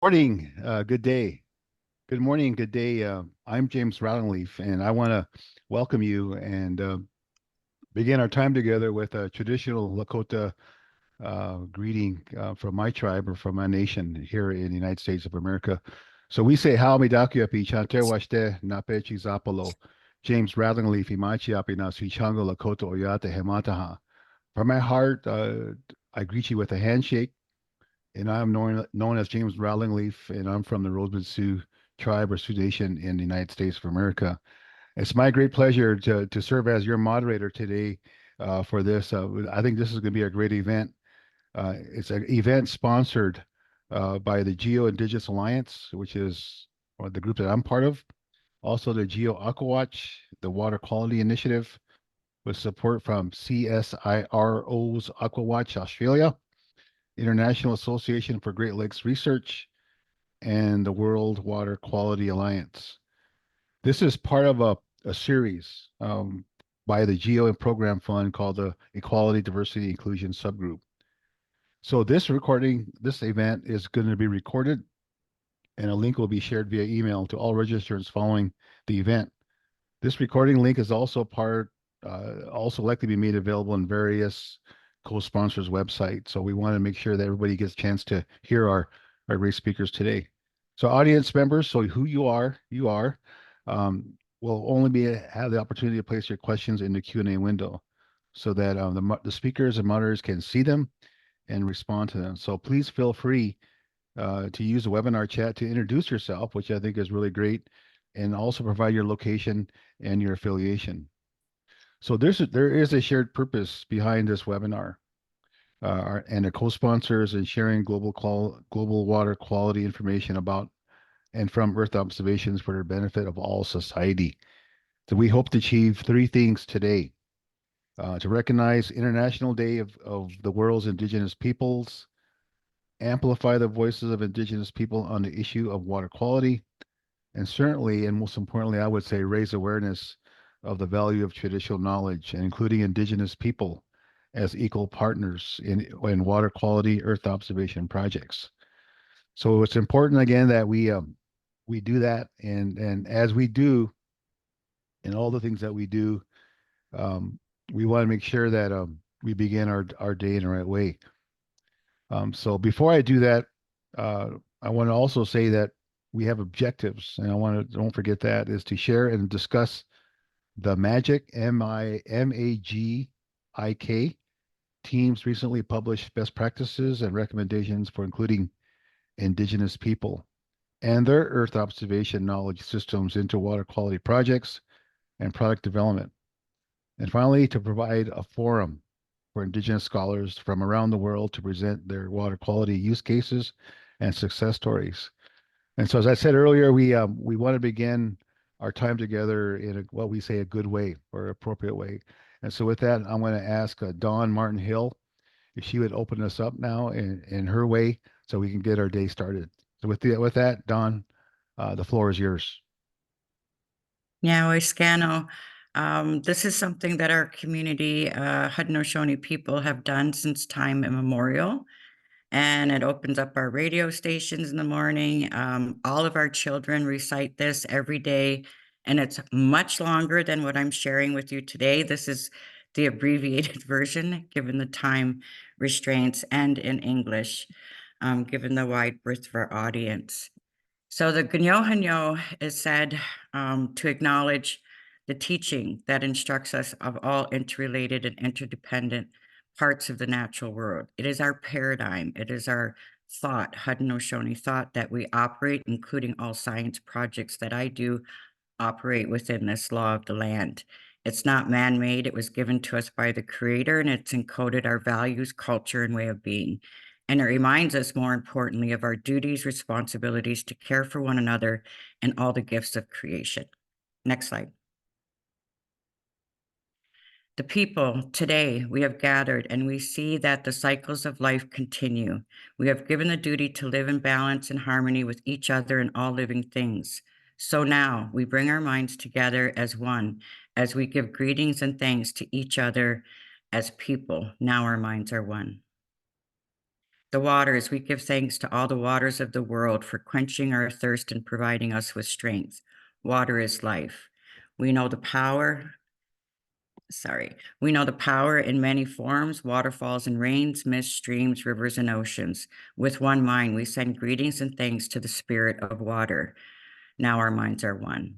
Morning, good day. Good morning, good day. I'm James Rowlingleaf, and I want to welcome you and begin our time together with a traditional Lakota greeting from my tribe or from my nation here in the United States of America. So we say, "How Midakuyapi Chante Washte Napechi Zapalo, James Rowlingleaf Imachiapi Nasi Chango Lakota Oyate Hemataha." From my heart, I greet you with a handshake, and I'm known as James Rowlingleaf, and I'm from the Roseman Sioux tribe or Sioux Nation in the United States of America. It's my great pleasure to serve as your moderator today for this. I think this is going to be a great event. It's an event sponsored by the Geo Indigenous Alliance, which is the group that I'm part of. Also, the Geo Aquawatch, the Water Quality Initiative, with support from CSIRO's Aquawatch Australia, International Association for Great Lakes Research, and the World Water Quality Alliance. This is part of a series by the Geo and Program Fund called the Equality, Diversity, Inclusion Subgroup. So this event is going to be recorded, and a link will be shared via email to all registrants following the event. This recording link is also likely to be made available on various co-sponsors' websites. So we want to make sure that everybody gets a chance to hear our great speakers today. So audience members, so who you are, will only have the opportunity to place your questions in the Q&A window so that the speakers and moderators can see them and respond to them. So please feel free to use the webinar chat to introduce yourself, which I think is really great, and also provide your location and your affiliation. So there is a shared purpose behind this webinar, and the co-sponsors in sharing global water quality information about and from Earth observations for the benefit of all society. So we hope to achieve three things today: to recognize International Day of the world's Indigenous Peoples, amplify the voices of Indigenous people on the issue of water quality, and certainly, and most importantly, I would say, raise awareness of the value of traditional knowledge, and including Indigenous people as equal partners in water quality Earth observation projects. So it's important again that we do that, and as we do, in all the things that we do, um, we want to make sure that we begin our day in the right way. So before I do that, I want to also say that we have objectives, and I want to don't forget that is to share and discuss the Magic MAGIK team's recently published best practices and recommendations for including Indigenous people and their Earth observation knowledge systems into water quality projects and product development. And finally, to provide a forum for Indigenous scholars from around the world to present their water quality use cases and success stories. And so, as I said earlier, we want to begin our time together in what we say a good way or appropriate way. And so, with that, I'm going to ask Dawn Martin Hill if she would open us up now in her way, so we can get our day started. So, with that, Dawn, the floor is yours. Scano. This is something that our community, Haudenosaunee people, have done since time immemorial. And it opens up our radio stations in the morning. All of our children recite this every day, and it's much longer than what I'm sharing with you today. This is the abbreviated version, given the time restraints, and in English, given the wide breadth of our audience. So the Ganyo is said to acknowledge the teaching that instructs us of all interrelated and interdependent parts of the natural world. It is our paradigm. It is our thought, Haudenosaunee thought, that we operate, including all science projects that I do, operate within this law of the land. It's not man-made. It was given to us by the Creator, and it's encoded our values, culture, and way of being. And it reminds us, more importantly, of our duties, responsibilities to care for one another and all the gifts of creation. Next slide. The people, today, we have gathered and we see that the cycles of life continue. We have given the duty to live in balance and harmony with each other and all living things. So now we bring our minds together as one, as we give greetings and thanks to each other as people. Now our minds are one. The waters, we give thanks to all the waters of the world for quenching our thirst and providing us with strength. Water is life. We know the power, we know the power in many forms, waterfalls and rains, mist, streams, rivers, and oceans. With one mind, we send greetings and thanks to the spirit of water. Now our minds are one.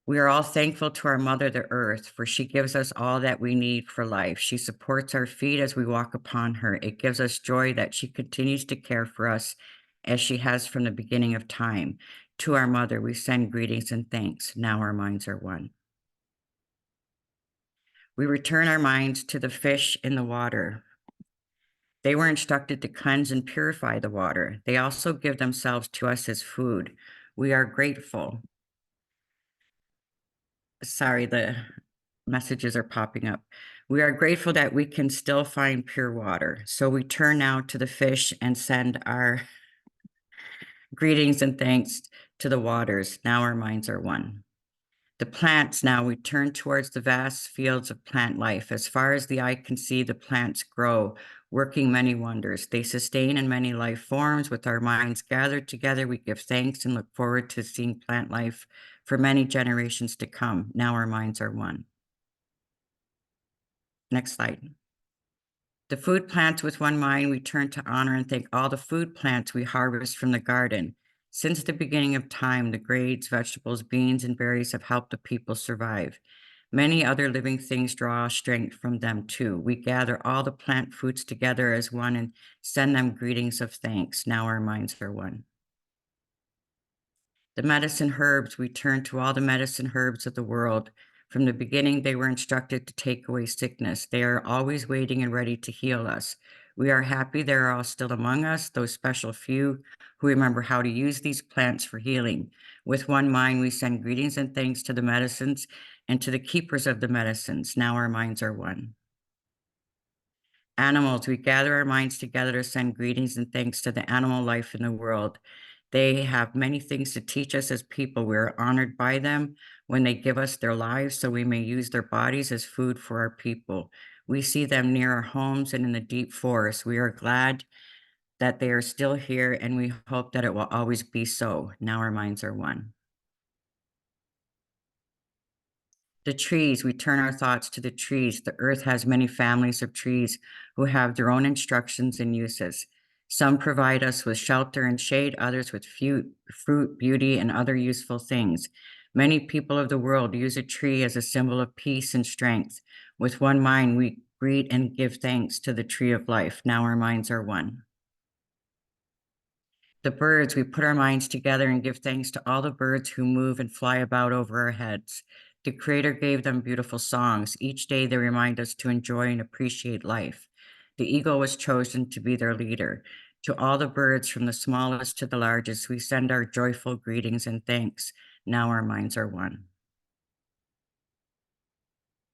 We are all thankful to our mother, the earth, for she gives us all that we need for life. She supports our feet as we walk upon her. It gives us joy that she continues to care for us as she has from the beginning of time. To our mother, we send greetings and thanks. Now our minds are one. We return our minds to the fish in the water. They were instructed to cleanse and purify the water. They also give themselves to us as food. We are grateful. Sorry, the messages are popping up. We are grateful that we can still find pure water. So we turn now to the fish and send our greetings and thanks to the waters. Now our minds are one. The plants, now we turn towards the vast fields of plant life. As far as the eye can see, the plants grow, working many wonders. They sustain in many life forms. With our minds gathered together, we give thanks and look forward to seeing plant life for many generations to come. Now our minds are one. Next slide. The food plants with one mind, we turn to honor and thank all the food plants we harvest from the garden. Since the beginning of time, the grains, vegetables, beans, and berries have helped the people survive. Many other living things draw strength from them too. We gather all the plant foods together as one and send them greetings of thanks. Now our minds are one. The medicine herbs, we turn to all the medicine herbs of the world. From the beginning, they were instructed to take away sickness. They are always waiting and ready to heal us. We are happy they are all still among us, those special few who remember how to use these plants for healing. With one mind, we send greetings and thanks to the medicines and to the keepers of the medicines. Now our minds are one. Animals, we gather our minds together to send greetings and thanks to the animal life in the world. They have many things to teach us as people. We are honored by them when they give us their lives so we may use their bodies as food for our people. We see them near our homes and in the deep forest. We are glad that they are still here and we hope that it will always be so. Now our minds are one. The trees, we turn our thoughts to the trees. The earth has many families of trees who have their own instructions and uses. Some provide us with shelter and shade, others with fruit, beauty, and other useful things. Many people of the world use a tree as a symbol of peace and strength. With one mind, we greet and give thanks to the tree of life. Now our minds are one. The birds, we put our minds together and give thanks to all the birds who move and fly about over our heads. The Creator gave them beautiful songs. Each day they remind us to enjoy and appreciate life. The eagle was chosen to be their leader. To all the birds, from the smallest to the largest, we send our joyful greetings and thanks. Now our minds are one.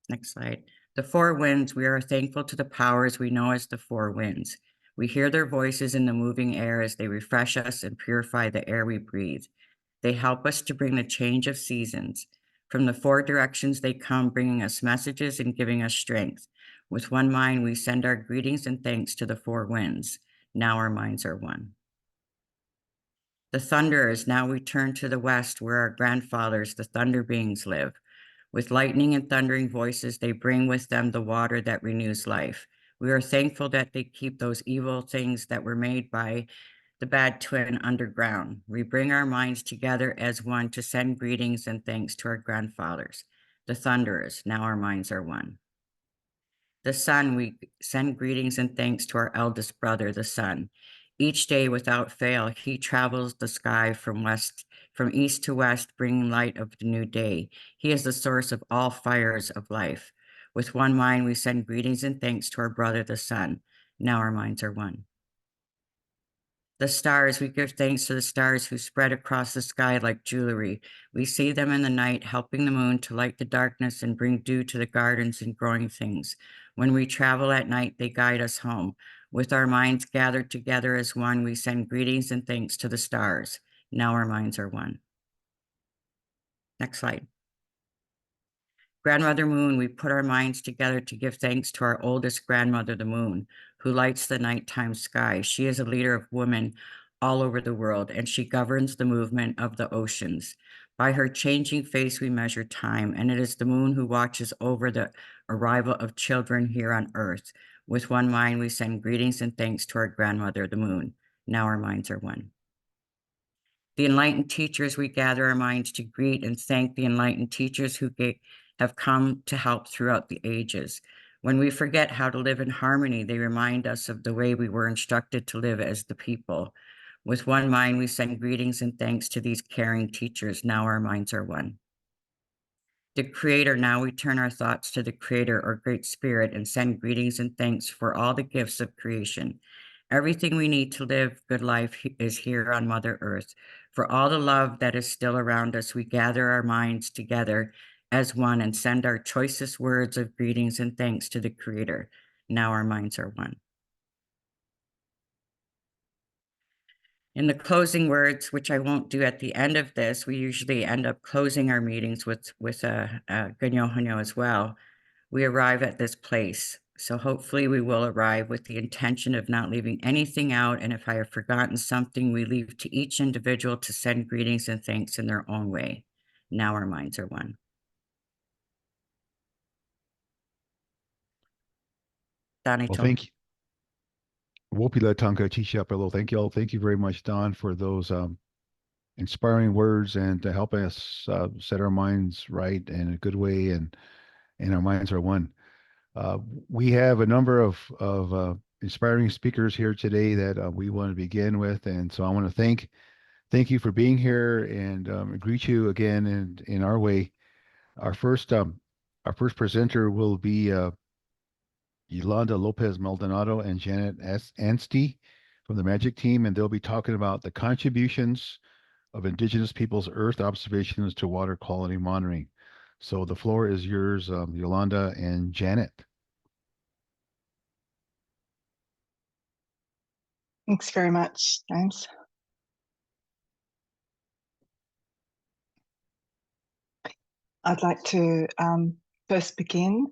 Next slide. The four winds, we are thankful to the powers we know as the four winds. We hear their voices in the moving air as they refresh us and purify the air we breathe. They help us to bring the change of seasons. From the four directions they come, bringing us messages and giving us strength. With one mind, we send our greetings and thanks to the four winds. Now our minds are one. The thunderers, now we turn to the west where our grandfathers, the thunder beings, live. With lightning and thundering voices, they bring with them the water that renews life. We are thankful that they keep those evil things that were made by the bad twin underground. We bring our minds together as one to send greetings and thanks to our grandfathers, the thunderers. Now our minds are one. The sun, we send greetings and thanks to our eldest brother, the sun. Each day without fail, he travels the sky from east to west, bringing light of the new day. He is the source of all fires of life. With one mind, we send greetings and thanks to our brother, the sun. Now our minds are one. The stars, we give thanks to the stars who spread across the sky like jewelry. We see them in the night, helping the moon to light the darkness and bring dew to the gardens and growing things. When we travel at night, they guide us home. With our minds gathered together as one, we send greetings and thanks to the stars. Now our minds are one. Next slide. Grandmother Moon, we put our minds together to give thanks to our oldest grandmother, the moon, who lights the nighttime sky. She is a leader of women all over the world, and she governs the movement of the oceans. By her changing face, we measure time, and it is the moon who watches over the arrival of children here on Earth. With one mind, we send greetings and thanks to our grandmother, the moon. Now our minds are one. The enlightened teachers, we gather our minds to greet and thank the enlightened teachers who have come to help throughout the ages. When we forget how to live in harmony, they remind us of the way we were instructed to live as the people. With one mind, we send greetings and thanks to these caring teachers. Now our minds are one. The Creator, now we turn our thoughts to the Creator or Great Spirit and send greetings and thanks for all the gifts of creation. Everything we need to live good life is here on Mother Earth. For all the love that is still around us, we gather our minds together as one and send our choicest words of greetings and thanks to the Creator. Now our minds are one. In the closing words, which I won't do at the end of this, we usually end up closing our meetings with a ganyo as well. We arrive at this place. So hopefully we will arrive with the intention of not leaving anything out. And if I have forgotten something, we leave to each individual to send greetings and thanks in their own way. Now our minds are one. Well, thank you. Wopila Tanka Chichapelo. Thank you all. Thank you very much, Don, for those inspiring words and to help us set our minds right in a good way, and our minds are one. We have a number of inspiring speakers here today that we want to begin with, and so I want to thank you for being here and greet you again in our way. Our first presenter will be Yolanda López-Maldonado and Janet Anstey from the Magic Team, and they'll be talking about the contributions of Indigenous Peoples Earth observations to water quality monitoring. So the floor is yours, Yolanda and Janet. Thanks very much, James. I'd like to first begin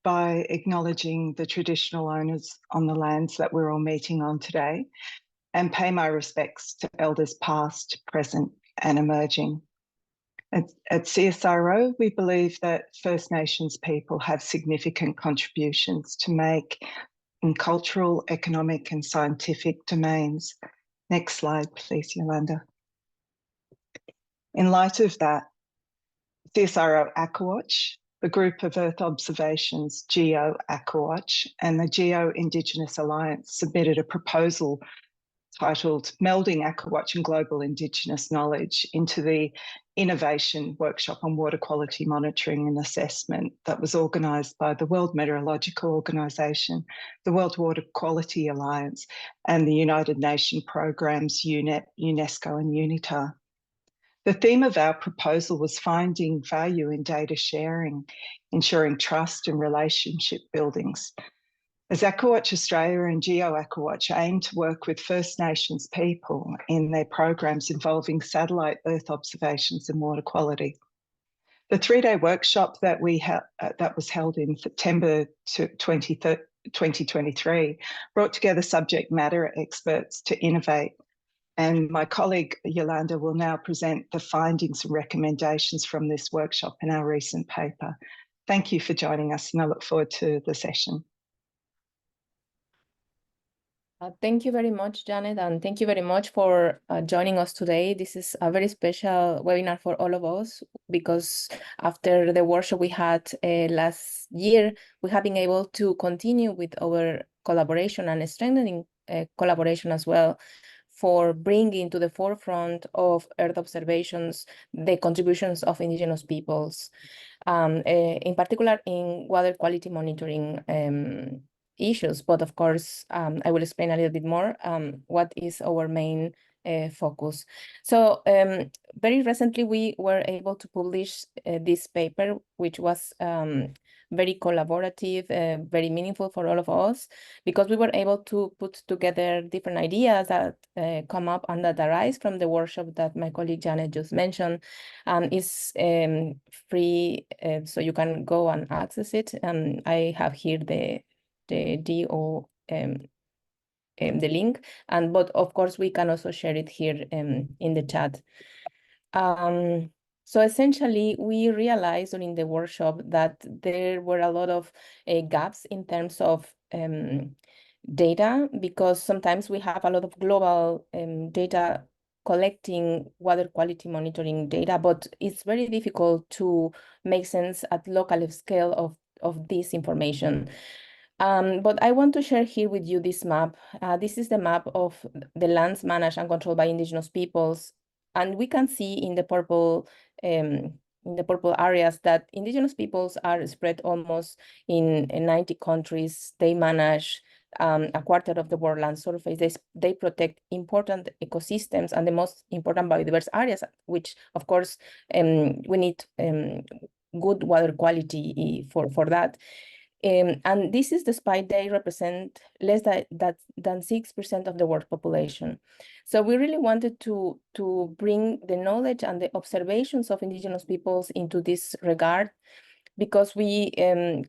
by acknowledging the traditional owners on the lands that we're all meeting on today and pay my respects to elders past, present and emerging. At CSIRO, we believe that First Nations people have significant contributions to make in cultural, economic and scientific domains. Next slide, please, Yolanda. In light of that, CSIRO Aquawatch, the Group of Earth Observations Geo Aquawatch, and the Geo Indigenous Alliance submitted a proposal titled Melding Aquawatch and Global Indigenous Knowledge into the Innovation Workshop on Water Quality Monitoring and Assessment that was organised by the World Meteorological Organization, the World Water Quality Alliance, and the United Nations programs UNEP, UNESCO and UNITAR. The theme of our proposal was finding value in data sharing, ensuring trust and relationship buildings. As Aquawatch Australia and Geo Aquawatch aim to work with First Nations people in their programs involving satellite Earth observations and water quality. The three-day workshop that was held in September 2023 brought together subject matter experts to innovate. And my colleague Yolanda will now present the findings and recommendations from this workshop in our recent paper. Thank you for joining us, and I look forward to the session. Thank you very much, Janet, and thank you very much for joining us today. This is a very special webinar for all of us because after the workshop we had last year, we have been able to continue with our collaboration and strengthening collaboration as well, for bringing to the forefront of Earth observations the contributions of Indigenous peoples, in particular in water quality monitoring issues. But of course, I will explain a little bit more what is our main focus. So very recently, we were able to publish this paper, which was very collaborative, very meaningful for all of us, because we were able to put together different ideas that come up and that arise from the workshop that my colleague Janet just mentioned. It's free, so you can go and access it. I have here the the link, but of course we can also share it here in the chat. So essentially, we realized during the workshop that there were a lot of gaps in terms of data, because sometimes we have a lot of global data collecting water quality monitoring data, but it's very difficult to make sense at local scale of this information. But I want to share here with you this map. This is the map of the lands managed and controlled by Indigenous peoples. And we can see in the purple areas that Indigenous peoples are spread almost in 90 countries. They manage a quarter of the world land surface. They protect important ecosystems and the most important biodiverse areas, which of course we need good water quality for that. And this is despite they represent less than 6% of the world population. So we really wanted to bring the knowledge and the observations of Indigenous peoples into this regard, because we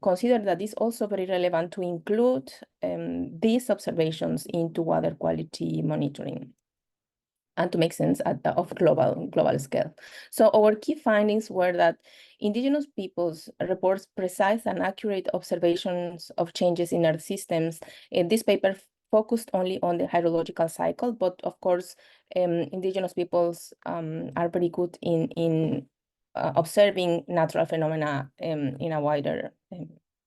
consider that it's also very relevant to include these observations into water quality monitoring and to make sense of global scale. So our key findings were that Indigenous peoples reports precise and accurate observations of changes in earth systems. This paper focused only on the hydrological cycle, but of course, Indigenous peoples are very good in observing natural phenomena in a wider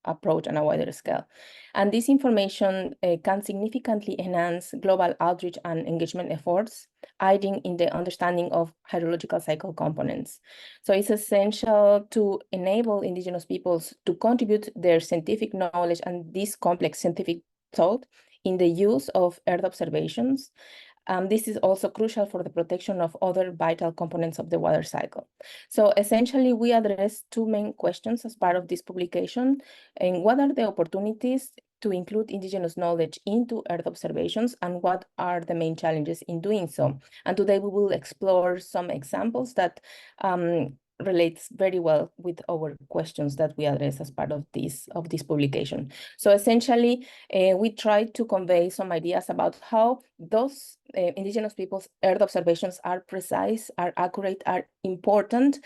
approach and a wider scale. And this information can significantly enhance global outreach and engagement efforts, aiding in the understanding of hydrological cycle components. So it's essential to enable Indigenous peoples to contribute their scientific knowledge and this complex scientific thought in the use of Earth observations. This is also crucial for the protection of other vital components of the water cycle. So essentially, we address two main questions as part of this publication. And what are the opportunities to include Indigenous knowledge into Earth observations, and what are the main challenges in doing so? And today we will explore some examples that relates very well with our questions that we address as part of this publication. So essentially, we tried to convey some ideas about how those Indigenous peoples' Earth observations are precise, are accurate, are important,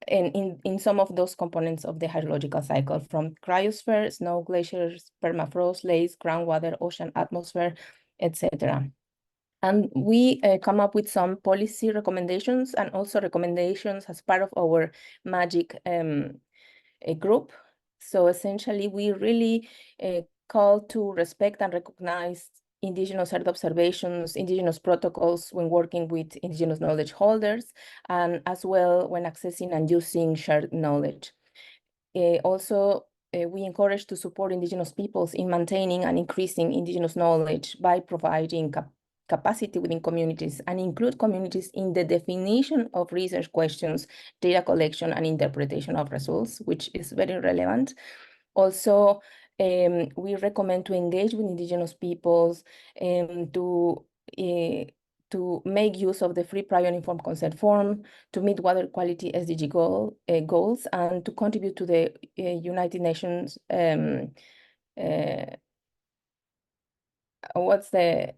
in some of those components of the hydrological cycle, from cryosphere, snow, glaciers, permafrost, lakes, groundwater, ocean, atmosphere, etc. And we come up with some policy recommendations and also recommendations as part of our MAGIC group. So essentially, we really call to respect and recognize Indigenous Earth observations, Indigenous protocols when working with Indigenous knowledge holders, and as well when accessing and using shared knowledge. Also, we encourage to support Indigenous peoples in maintaining and increasing Indigenous knowledge by providing capacity within communities and include communities in the definition of research questions, data collection, and interpretation of results, which is very relevant. Also, we recommend to engage with Indigenous peoples to make use of the free, prior, and informed consent form, to meet water quality SDG goals, and to contribute to the United Nations, what's the,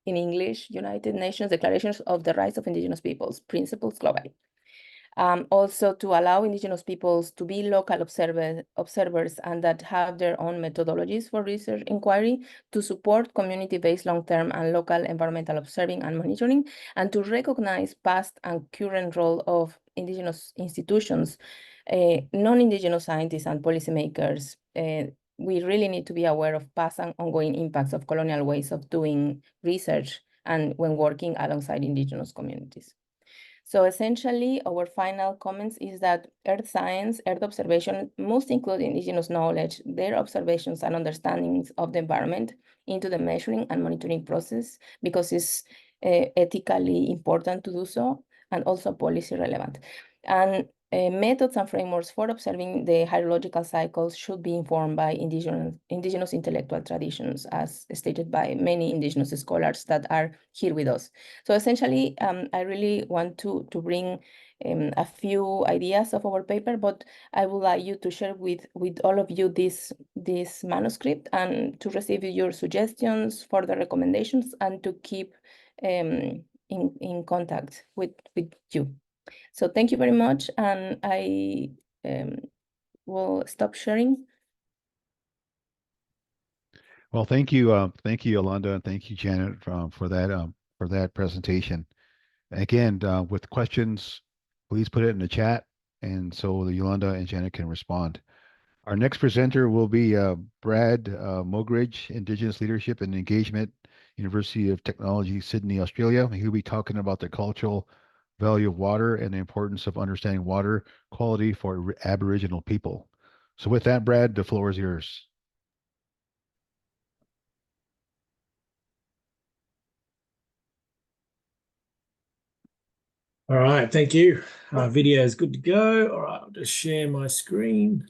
in English, United Nations Declarations of the Rights of Indigenous Peoples, principles globally. Also to allow Indigenous peoples to be local observers and that have their own methodologies for research inquiry, to support community-based long-term and local environmental observing and monitoring, and to recognize past and current role of Indigenous institutions, non-Indigenous scientists and policymakers. We really need to be aware of past and ongoing impacts of colonial ways of doing research and when working alongside Indigenous communities. So essentially, our final comments is that Earth science, Earth observation must include Indigenous knowledge, their observations and understandings of the environment into the measuring and monitoring process, because it's ethically important to do so and also policy relevant. And methods and frameworks for observing the hydrological cycles should be informed by indigenous intellectual traditions, as stated by many indigenous scholars that are here with us. So essentially, I really want to bring a few ideas of our paper, but I would like you to share with all of you this manuscript and to receive your suggestions, further recommendations, and to keep in contact with you. So thank you very much, and I will stop sharing. Well, thank you, Yolanda, and thank you, Janet, for that presentation. Again, with questions, please put it in the chat, and so Yolanda and Janet can respond. Our next presenter will be Brad Mogridge, Indigenous Leadership and Engagement, University of Technology, Sydney, Australia. He'll be talking about the cultural value of water and the importance of understanding water quality for Aboriginal people. So with that, Brad, the floor is yours. All right, thank you. Video is good to go. All right, I'll just share my screen.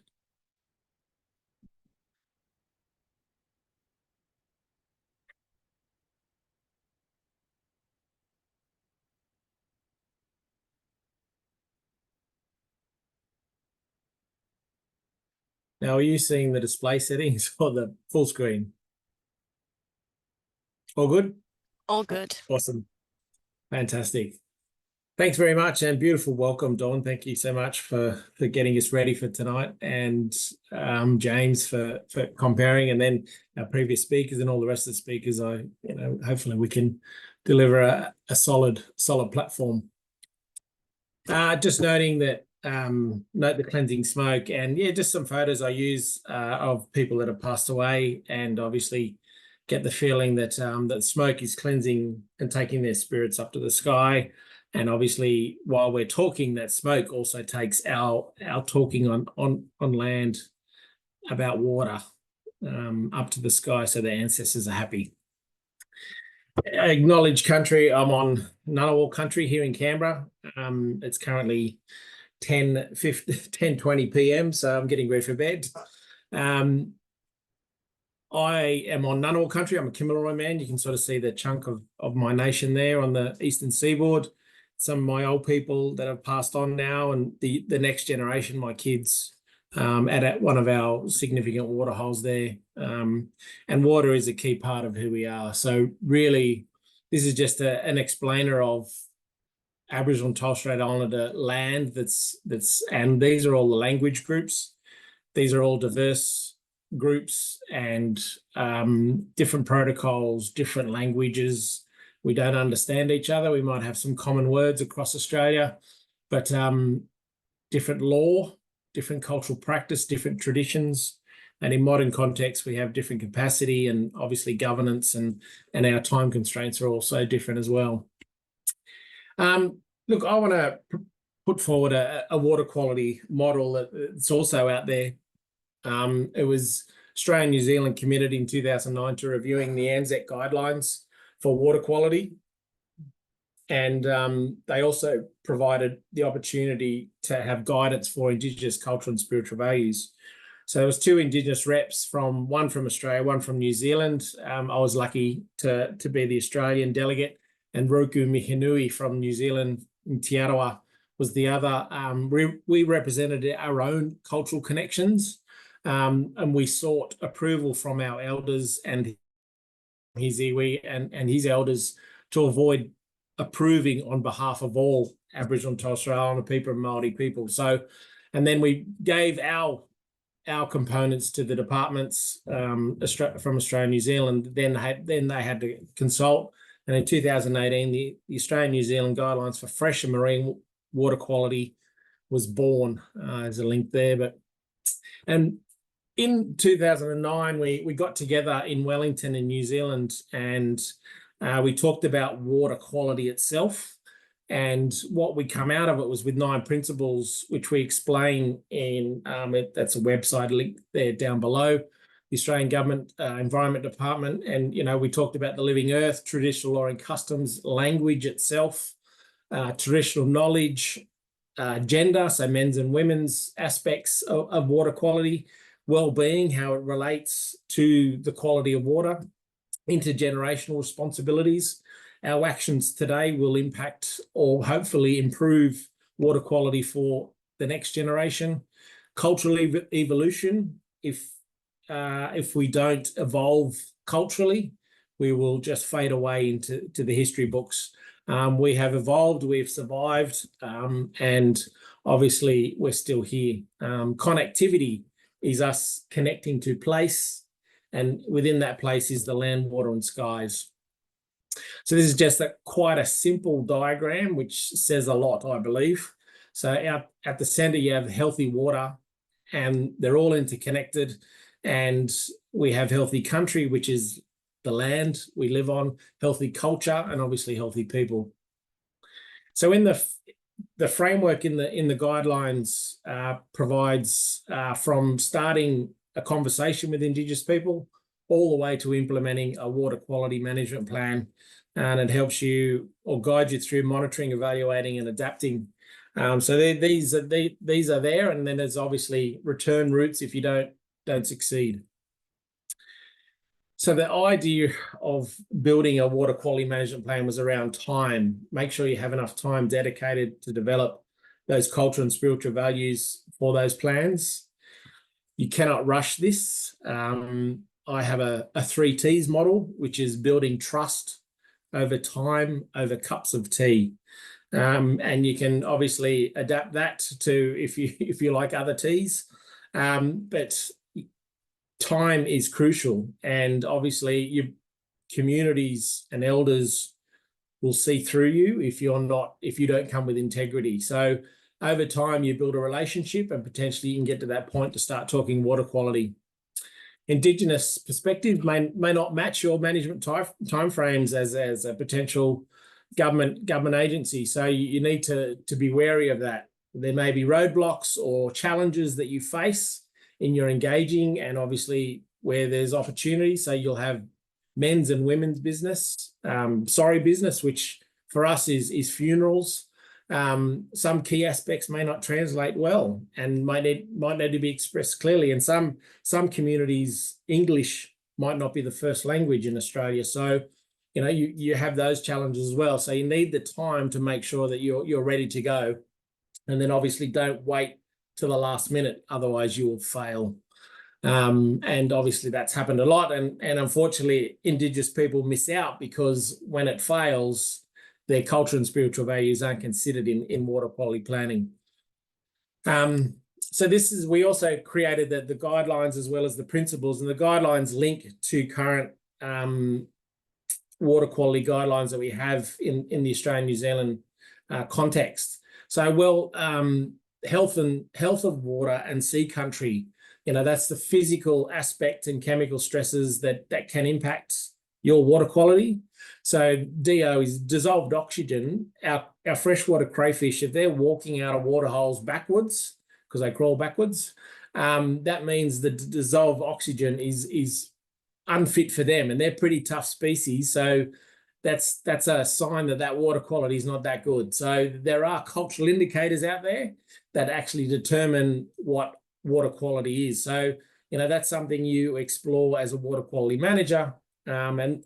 Now, are you seeing the display settings or the full screen? All good? All good. Awesome. Fantastic. Thanks very much, and beautiful welcome, Dawn. Thank you so much for getting us ready for tonight, and James for comparing, and then our previous speakers and all the rest of the speakers. Hopefully we can deliver a solid platform. Just noting that note the cleansing smoke, and yeah, just some photos I use of people that have passed away, and obviously get the feeling that that smoke is cleansing and taking their spirits up to the sky. And obviously, while we're talking, that smoke also takes our talking on land about water up to the sky, so the ancestors are happy. Acknowledged country. I'm on Ngunnawal country here in Canberra. It's currently 10:20 p.m, so I'm getting ready for bed. I am on Ngunnawal country. I'm a Kamilaroi man. You can sort of see the chunk of my nation there on the eastern seaboard. Some of my old people that have passed on now, and the next generation, my kids, at one of our significant water holes there. And water is a key part of who we are. So really, this is just an explainer of Aboriginal and Torres Strait Islander land and these are all the language groups. These are all diverse groups and different protocols, different languages. We don't understand each other. We might have some common words across Australia, but different law, different cultural practice, different traditions. And in modern context, we have different capacity, and obviously governance and our time constraints are also different as well. Look, I want to put forward a water quality model that's also out there. It was Australia and New Zealand committed in 2009 to reviewing the ANZAC guidelines for water quality. And they also provided the opportunity to have guidance for Indigenous cultural and spiritual values. So there was two Indigenous reps, one from Australia, one from New Zealand. I was lucky to be the Australian delegate, and Roku Mihinui from New Zealand in Te Arawa was the other. We represented our own cultural connections, and we sought approval from our elders and his iwi and his elders to avoid approving on behalf of all Aboriginal and Torres Strait Islander people and Māori people. So, and then we gave our components to the departments from Australia and New Zealand. Then they had to consult. And in 2018, the Australian New Zealand guidelines for fresh and marine water quality was born. There's a link there. And in 2009, we got together in Wellington in New Zealand, and we talked about water quality itself. And what we come out of it was with 9 principles, which we explain in, that's a website link there down below, the Australian Government Environment Department. And, we talked about the living earth, traditional law and customs, language itself, traditional knowledge, gender, so men's and women's aspects of water quality, well-being, how it relates to the quality of water, intergenerational responsibilities. Our actions today will impact or hopefully improve water quality for the next generation. Cultural evolution, if we don't evolve culturally, we will just fade away into the history books. We have evolved, we've survived, and obviously we're still here. Connectivity is us connecting to place, and within that place is the land, water, and skies. So this is just quite a simple diagram, which says a lot, I believe. So at the center, you have healthy water, and they're all interconnected. And we have healthy country, which is the land we live on, healthy culture, and obviously healthy people. So in the framework in the guidelines provides from starting a conversation with Indigenous people all the way to implementing a water quality management plan, and it helps you or guides you through monitoring, evaluating, and adapting. So these are there, and then there's obviously return routes if you don't succeed. So the idea of building a water quality management plan was around time. Make sure you have enough time dedicated to develop those cultural and spiritual values for those plans. You cannot rush this. I have a 3 T's model, which is building trust over time, over cups of tea. And you can obviously adapt that to if you like other teas. But time is crucial, and obviously your communities and elders will see through you if you don't come with integrity. So over time you build a relationship, and potentially you can get to that point to start talking water quality. Indigenous perspective may not match your management timeframes as a potential government agency, so you need to be wary of that. There may be roadblocks or challenges that you face in your engaging, and obviously where there's opportunity. So you'll have men's and women's business, business, which for us is funerals. Some key aspects may not translate well and might need to be expressed clearly. And some communities, English might not be the first language in Australia. So, you have those challenges as well. So you need the time to make sure that you're ready to go. And then obviously don't wait to the last minute, otherwise you will fail. And obviously that's happened a lot. And unfortunately, Indigenous people miss out because when it fails, their culture and spiritual values aren't considered in water quality planning. So we also created the guidelines as well as the principles, and the guidelines link to current water quality guidelines that we have in the Australian New Zealand context. So health of water and sea country, that's the physical aspect and chemical stresses that can impact your water quality. So DO is dissolved oxygen. Our freshwater crayfish, if they're walking out of water holes backwards, because they crawl backwards, that means the dissolved oxygen is unfit for them, and they're pretty tough species. So that's a sign that water quality is not that good. So there are cultural indicators out there that actually determine what water quality is. So that's something you explore as a water quality manager. And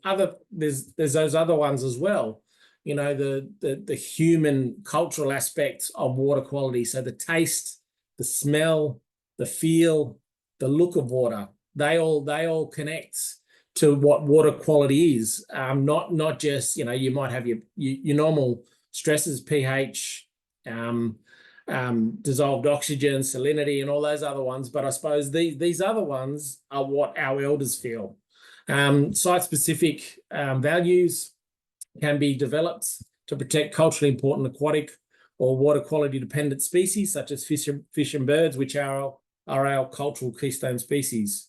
there's those other ones as well. The human cultural aspects of water quality. So the taste, the smell, the feel, the look of water, they all connect to what water quality is. Not just, you might have your normal stresses, pH, dissolved oxygen, salinity, and all those other ones. But I suppose these other ones are what our elders feel. Site-specific values can be developed to protect culturally important aquatic or water quality dependent species, such as fish and birds, which are our cultural keystone species.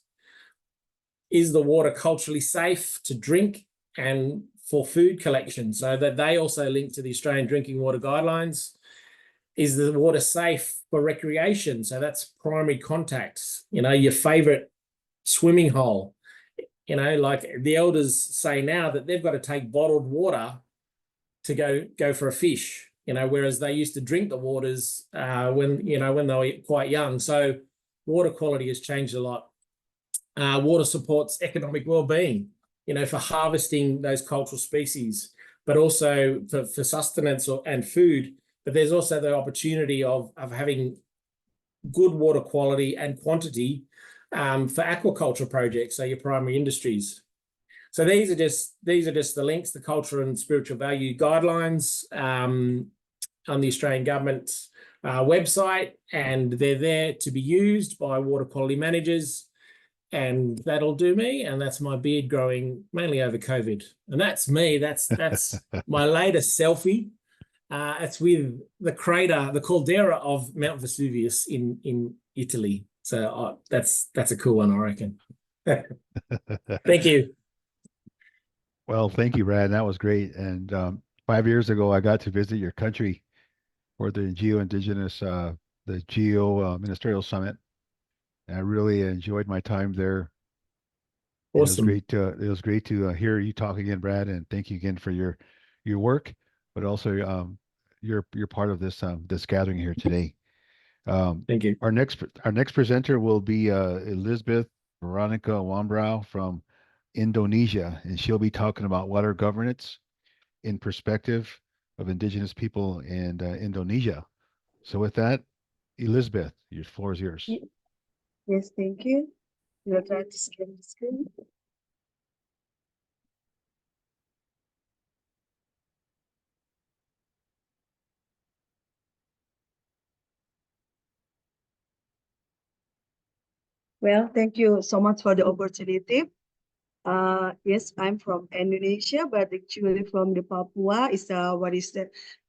Is the water culturally safe to drink and for food collection? So that they also link to the Australian Drinking Water Guidelines. Is the water safe for recreation? So that's primary contacts, your favorite swimming hole. Like the elders say now that they've got to take bottled water to go for a fish. whereas they used to drink the waters when they were quite young. So water quality has changed a lot. Water supports economic well-being, for harvesting those cultural species, but also for sustenance and food. But there's also the opportunity of having good water quality and quantity for aquaculture projects, so your primary industries. So these are just the links, the culture and spiritual value guidelines on the Australian government's website, and they're there to be used by water quality managers. And that'll do me, and that's my beard growing mainly over COVID. And that's me. That's my latest selfie. It's with the crater, the caldera of Mount Vesuvius in Italy. So that's a cool one, I reckon. Thank you. Well, thank you, Brad. That was great. And 5 years ago, I got to visit your country for the the Geo Ministerial Summit. And I really enjoyed my time there. Awesome. It was great to hear you talk again, Brad, and thank you again for your work, but also you're part of this gathering here today. Thank you. Our next presenter will be Elizabeth Veronica Wambrau from Indonesia, and she'll be talking about water governance in perspective of Indigenous people and Indonesia. So with that, Elizabeth, your floor is yours. Yes, thank you. We'll try to share the screen. Well, thank you so much for the opportunity. Yes, I'm from Indonesia, but actually from the Papua is what is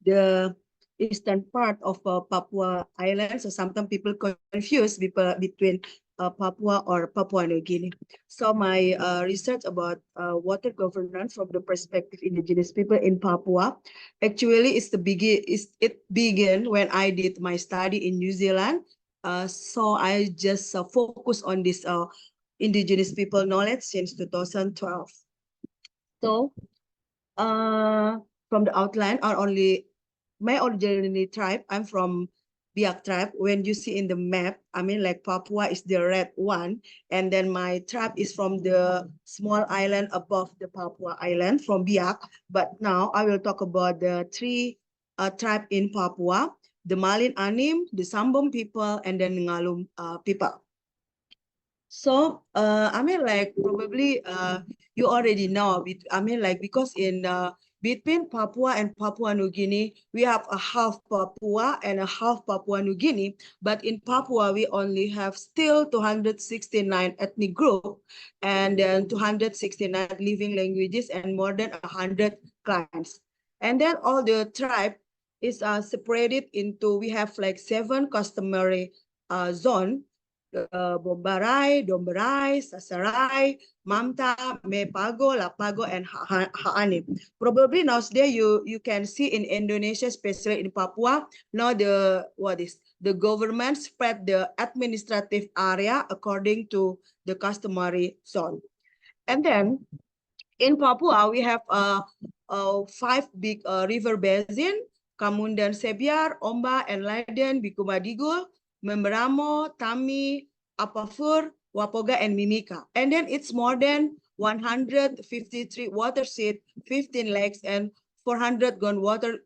the eastern part of Papua Island. So sometimes people confuse between Papua or Papua New Guinea. So my research about water governance from the perspective Indigenous people in Papua actually it began when I did my study in New Zealand. So I just focus on this Indigenous people knowledge since 2012. So from the outline my original tribe, I'm from Biak tribe. When you see in the map, I mean like Papua is the red one. And then my tribe is from the small island above the Papua island from Biak. But now I will talk about the three tribe in Papua, the Malin Anim, the Sambong people, and then Ngalum people. So I mean like probably you already know, I mean like because in between Papua and Papua New Guinea, we have a half Papua and a half Papua New Guinea. But in Papua, we only have still 269 ethnic group and then 269 living languages and more than 100 clans. And then all the tribe is separated into, we have like 7 customary zone. Bombaray, Domberay, Sasaray, Mamta, Mepago, Lapago, and Haanim. Probably nowadays you can see in Indonesia, especially in Papua, now the government spread the administrative area according to the customary zone. And then in Papua we have 5 big river basin: Kamundan, Sebiar, Omba, and Leiden, Bikumadigul, Membramo, Tami, Apafur, Wapoga, and Mimika. And then it's more than 153 watershed, 15 lakes, and 400 groundwater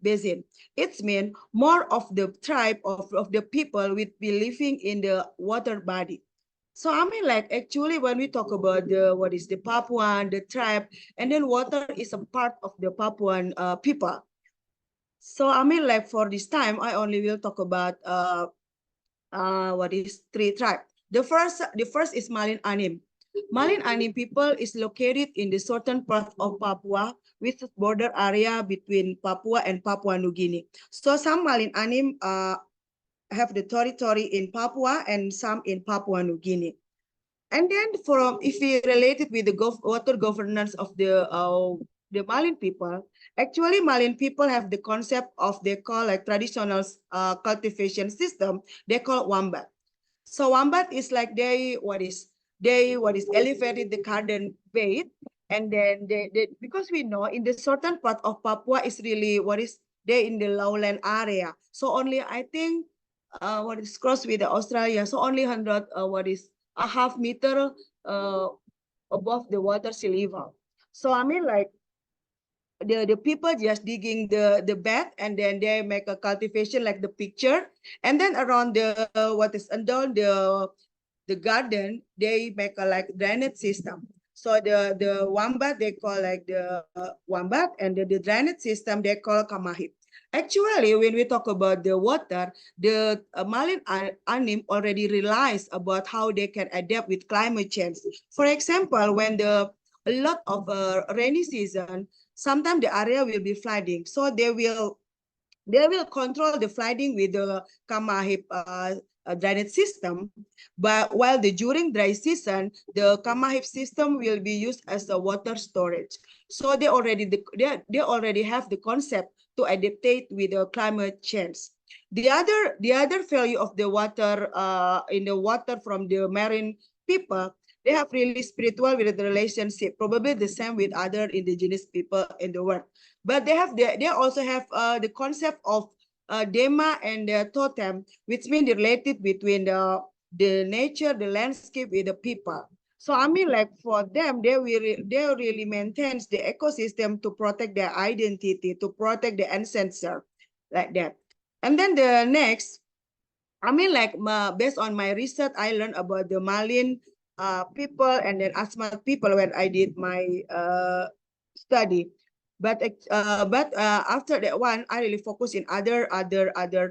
basin. It's mean more of the tribe of the people will be living in the water body. So I mean like actually when we talk about the Papuan, the tribe, and then water is a part of the Papuan people. So I mean like for this time, I only will talk about 3 tribes. The first is Malin Anim. Malin Anim people is located in the southern part of Papua with border area between Papua and Papua New Guinea. So some Malin Anim have the territory in Papua and some in Papua New Guinea. And then if we relate it with the water governance of the Malin people, actually Malin people have the concept of they call like traditional cultivation system. They call wambat. So wambat is like they elevated the garden bed, and then they because we know in the southern part of Papua is really they're in the lowland area. So only, I think, what is crossed with the Australia, so only 100, a half meter above the water sea level. So I mean, like, the people just digging the bed, and then they make a cultivation like the picture, and then around the under the garden, they make a like drainage system. So the wambat they call like the wambat, and the drainage system they call kamahip. Actually, when we talk about the water, the marine animal already realize about how they can adapt with climate change. For example, when a lot of rainy season, sometimes the area will be flooding, so they will control the flooding with the kamahip drainage system. But while during dry season, the kamahip system will be used as a water storage. So they already have the concept to adaptate with the climate change. The other value of the water in the water from the marine people, they have really spiritual with the relationship, probably the same with other indigenous people in the world. But they also have the concept of dema and the totem, which means related between the nature, the landscape with the people. So I mean, like, for them, they really maintain the ecosystem to protect their identity, to protect the ancestor, like that. And then the next, I mean, like, based on my research, I learned about the Malin people and then Asmat people when I did my study. But after that one, I really focus in other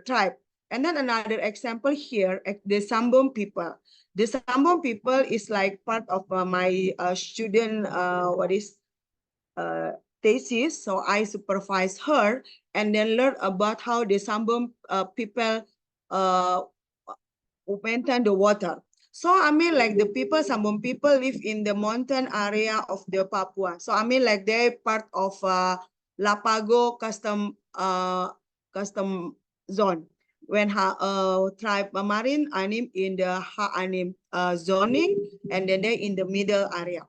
tribe. And then another example here, the Sambom people. The Sambom people is like part of my student thesis. So I supervise her and then learn about how the Sambom people maintain the water. So I mean, like, the people, Sambom people live in the mountain area of the Papua. So I mean, like, they're part of Lapago custom zone. When tribe Marine Anim in the Ha Anim zoning, and then they're in the middle area.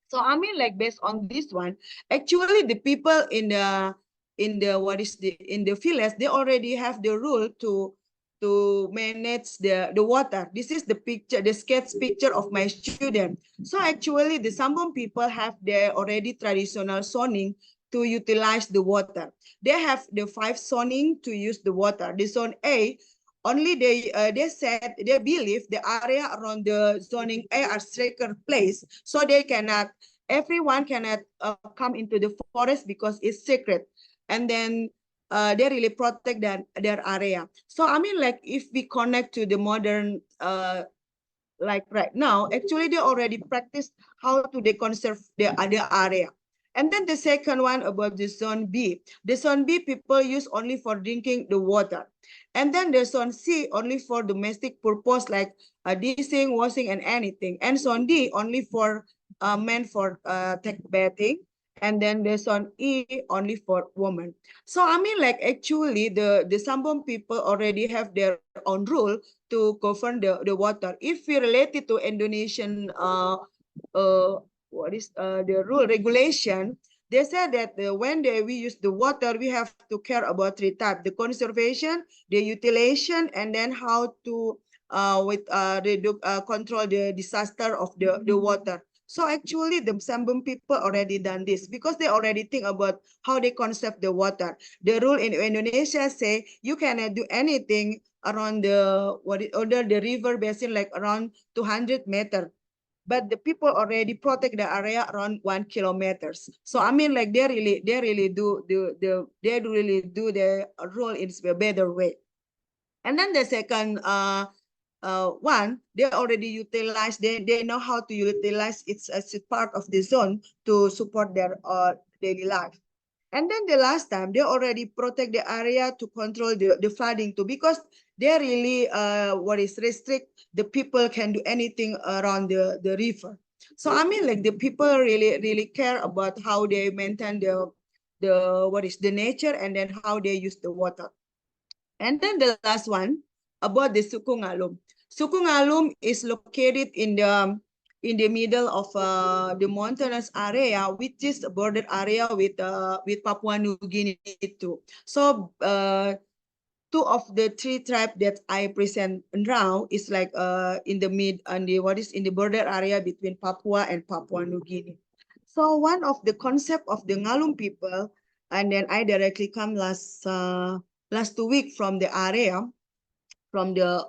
So I mean, like, based on this one, actually the people in the village, they already have the rule to manage the water. This is the picture, the sketch picture of my student. So actually the Sambom people have their already traditional zoning to utilize the water. They have the 5 zoning to use the water. The zone A, only they said they believe the area around the zoning A are sacred place, so they cannot, everyone cannot come into the forest because it's sacred. And then they really protect their area. So I mean, like, if we connect to the modern like right now, actually they already practice how to conserve the other area. And then the second one about the zone B. The zone B people use only for drinking the water. And then the zone C only for domestic purpose like dishing, washing, and anything. And zone D only for meant for take bathing. And then the zone E only for women. So I mean, like, actually the Sambom people already have their own rule to govern the water. If we relate it to Indonesian the rule regulation, they said that when we use the water, we have to care about 3 types: the conservation, the utilization, and then how to control the disaster of the water. So actually the Sambom people already done this because they already think about how they conserve the water. The rule in Indonesia say you cannot do anything around the river basin, like around 200 meters. But the people already protect the area around 1 kilometer. So I mean, like, they really do the role in a better way. And then the second one, they already utilize, they know how to utilize it as a part of the zone to support their daily life. And then the last time, they already protect the area to control the flooding too, because they really restrict the people can do anything around the river. So I mean, like, the people really care about how they maintain the nature, and then how they use the water. And then the last one about the Suku Ngalum. Suku Ngalum is located in the in the middle of the mountainous area, which is a border area with Papua New Guinea too. So two of the three tribes that I present now is like in the mid and the what is in the border area between Papua and Papua New Guinea. So one of the concept of the Ngalum people, and then I directly come last 2 weeks from the area, from the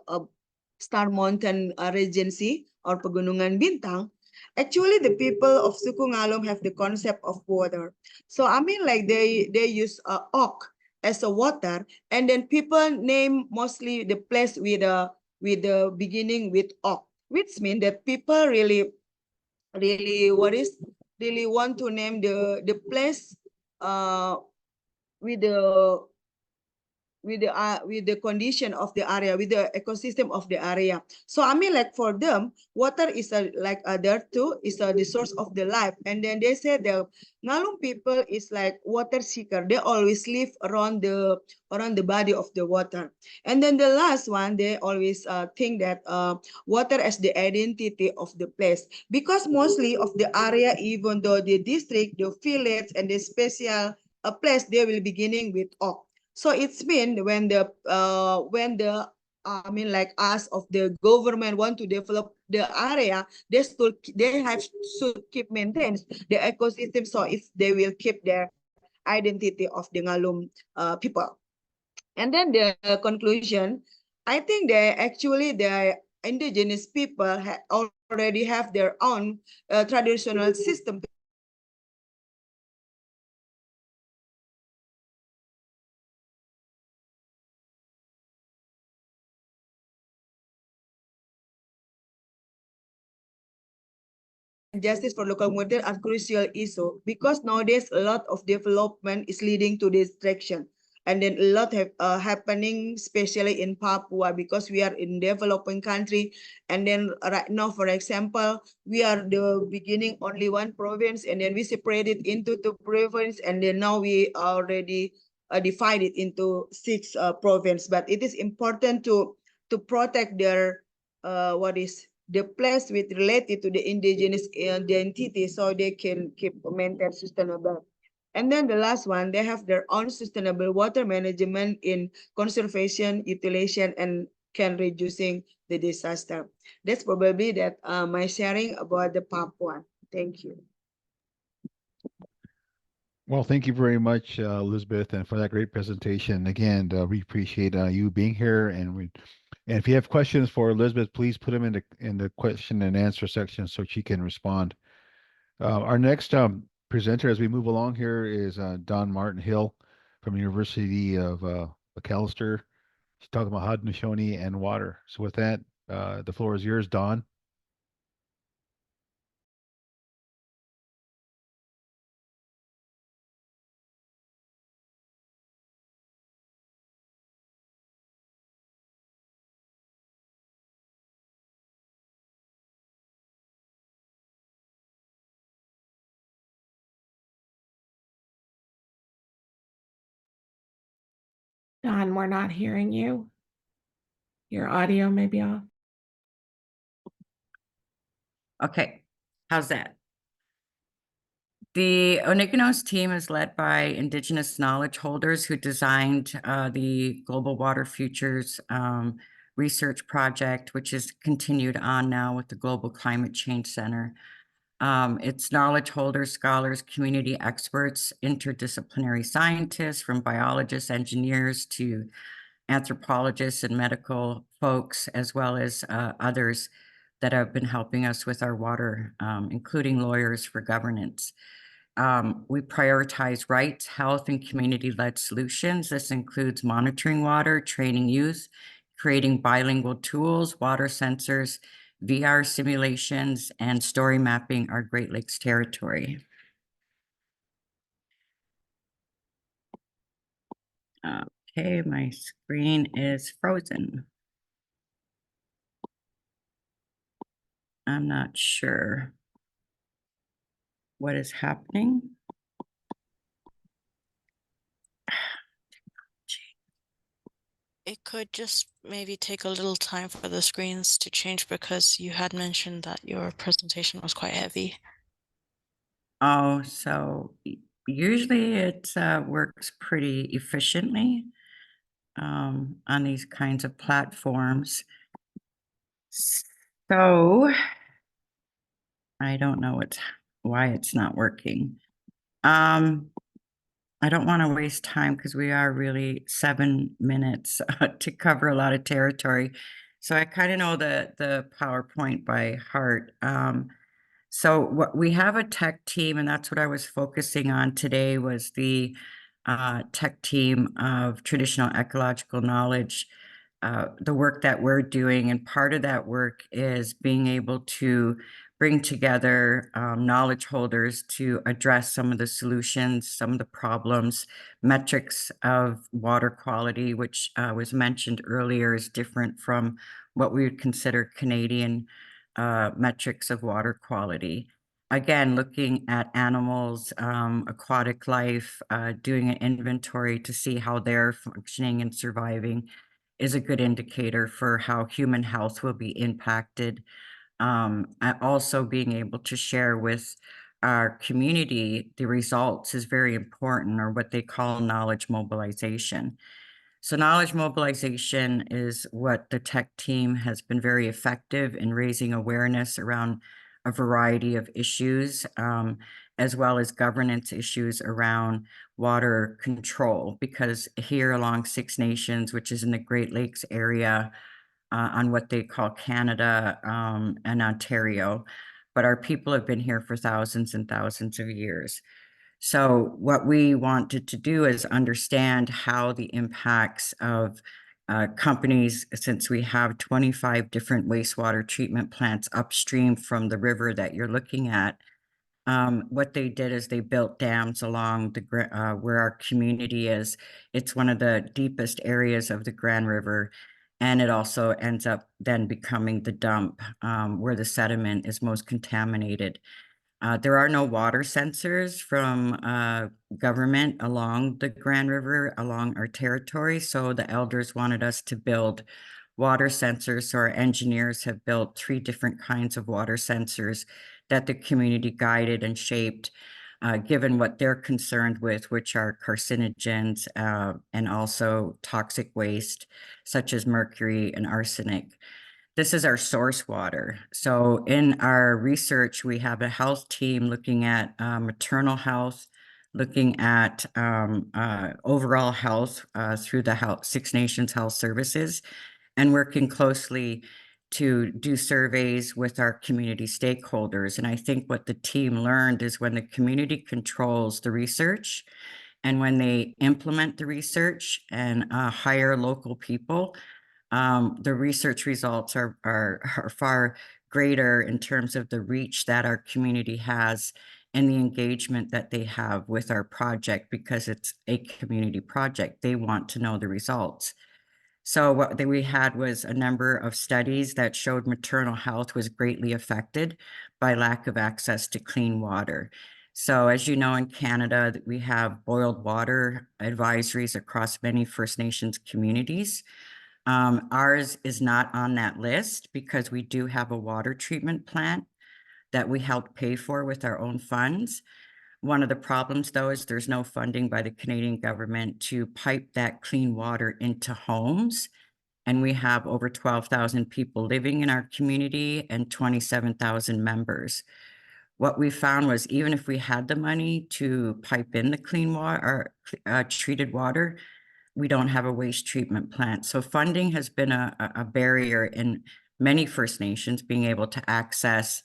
Star Mountain Regency or Pegunungan Bintang. Actually, the people of Suku Ngalum have the concept of water. So I mean, like they use oak as a water, and then people name mostly the place with the beginning with oak, which means that people really want to name the place with the condition of the area, with the ecosystem of the area. So I mean, like for them, water is like there too, is the source of the life. And then they say the Ngalum people is like water seeker. They always live around the body of the water. And then the last one, they always think that water as the identity of the place, because mostly of the area, even though the district, the village, and the special place, they will beginning with oak. So it's mean when the I mean, like us of the government want to develop the area, they have to keep maintain the ecosystem. So if they will keep their identity of the Ngalum people. And then the conclusion, I think they actually the indigenous people already have their own traditional system justice for local community are crucial issue, because nowadays a lot of development is leading to distraction, and then a lot happening, especially in Papua, because we are in developing country. And then right now, for example, we are the beginning only one province, and then we separate it into two provinces, and then now we already divide it into 6 provinces. But it is important to protect their the place with related to the indigenous identity, so they can keep maintain sustainable. And then the last one, they have their own sustainable water management in conservation, utilization, and can reducing the disaster. That's probably that my sharing about the Papua. Thank you. Well, thank you very much, Elizabeth, and for that great presentation. Again, we appreciate you being here, and if you have questions for Elizabeth, please put them in the question and answer section so she can respond. Our next presenter, as we move along here, is Don Martin Hill from the University of Macalester. She's talking about Haudenosaunee and water. So with that, the floor is yours, Don. Don, we're not hearing you. Your audio may be off. Okay, how's that? The Indigenous team is led by Indigenous knowledge holders who designed the Global Water Futures research project, which is continued on now with the Global Climate Change Center. It's knowledge holders, scholars, community experts, interdisciplinary scientists, from biologists, engineers to anthropologists and medical folks, as well as others that have been helping us with our water, including lawyers for governance. We prioritize rights, health, and community-led solutions. This includes monitoring water, training youth, creating bilingual tools, water sensors, VR simulations, and story mapping our Great Lakes territory. Okay, my screen is frozen. I'm not sure what is happening. It could just maybe take a little time for the screens to change because you had mentioned that your presentation was quite heavy. Oh, so usually it works pretty efficiently on these kinds of platforms. So I don't know why it's not working. I don't want to waste time because we are really 7 minutes to cover a lot of territory. So I kind of know the PowerPoint by heart. So what we have a tech team, and that's what I was focusing on today was the tech team of traditional ecological knowledge, the work that we're doing. And part of that work is being able to bring together knowledge holders to address some of the solutions, some of the problems, metrics of water quality, which was mentioned earlier is different from what we would consider Canadian metrics of water quality. Again, looking at animals, aquatic life, doing an inventory to see how they're functioning and surviving is a good indicator for how human health will be impacted. Also being able to share with our community the results is very important, or what they call knowledge mobilization. So knowledge mobilization is what the tech team has been very effective in raising awareness around a variety of issues, as well as governance issues around water control, because here along Six Nations, which is in the Great Lakes area, on what they call Canada and Ontario, but our people have been here for thousands and thousands of years. So what we wanted to do is understand how the impacts of companies, since we have 25 different wastewater treatment plants upstream from the river that you're looking at, what they did is they built dams along the where our community is. It's one of the deepest areas of the Grand River, and it also ends up then becoming the dump where the sediment is most contaminated. There are no water sensors from government along the Grand River, along our territory. So the elders wanted us to build water sensors. So our engineers have built 3 different kinds of water sensors that the community guided and shaped, given what they're concerned with, which are carcinogens and also toxic waste, such as mercury and arsenic. This is our source water. So in our research, we have a health team looking at maternal health, looking at overall health through the Six Nations Health Services, and working closely to do surveys with our community stakeholders. And I think what the team learned is when the community controls the research and when they implement the research and hire local people, the research results are far greater in terms of the reach that our community has and the engagement that they have with our project, because it's a community project. They want to know the results. So what we had was a number of studies that showed maternal health was greatly affected by lack of access to clean water. So as you know, in Canada, we have boiled water advisories across many First Nations communities. Ours is not on that list because we do have a water treatment plant that we help pay for with our own funds. One of the problems, though, is there's no funding by the Canadian government to pipe that clean water into homes. And we have over 12,000 people living in our community and 27,000 members. What we found was even if we had the money to pipe in the clean water or treated water, we don't have a waste treatment plant. So funding has been a barrier in many First Nations being able to access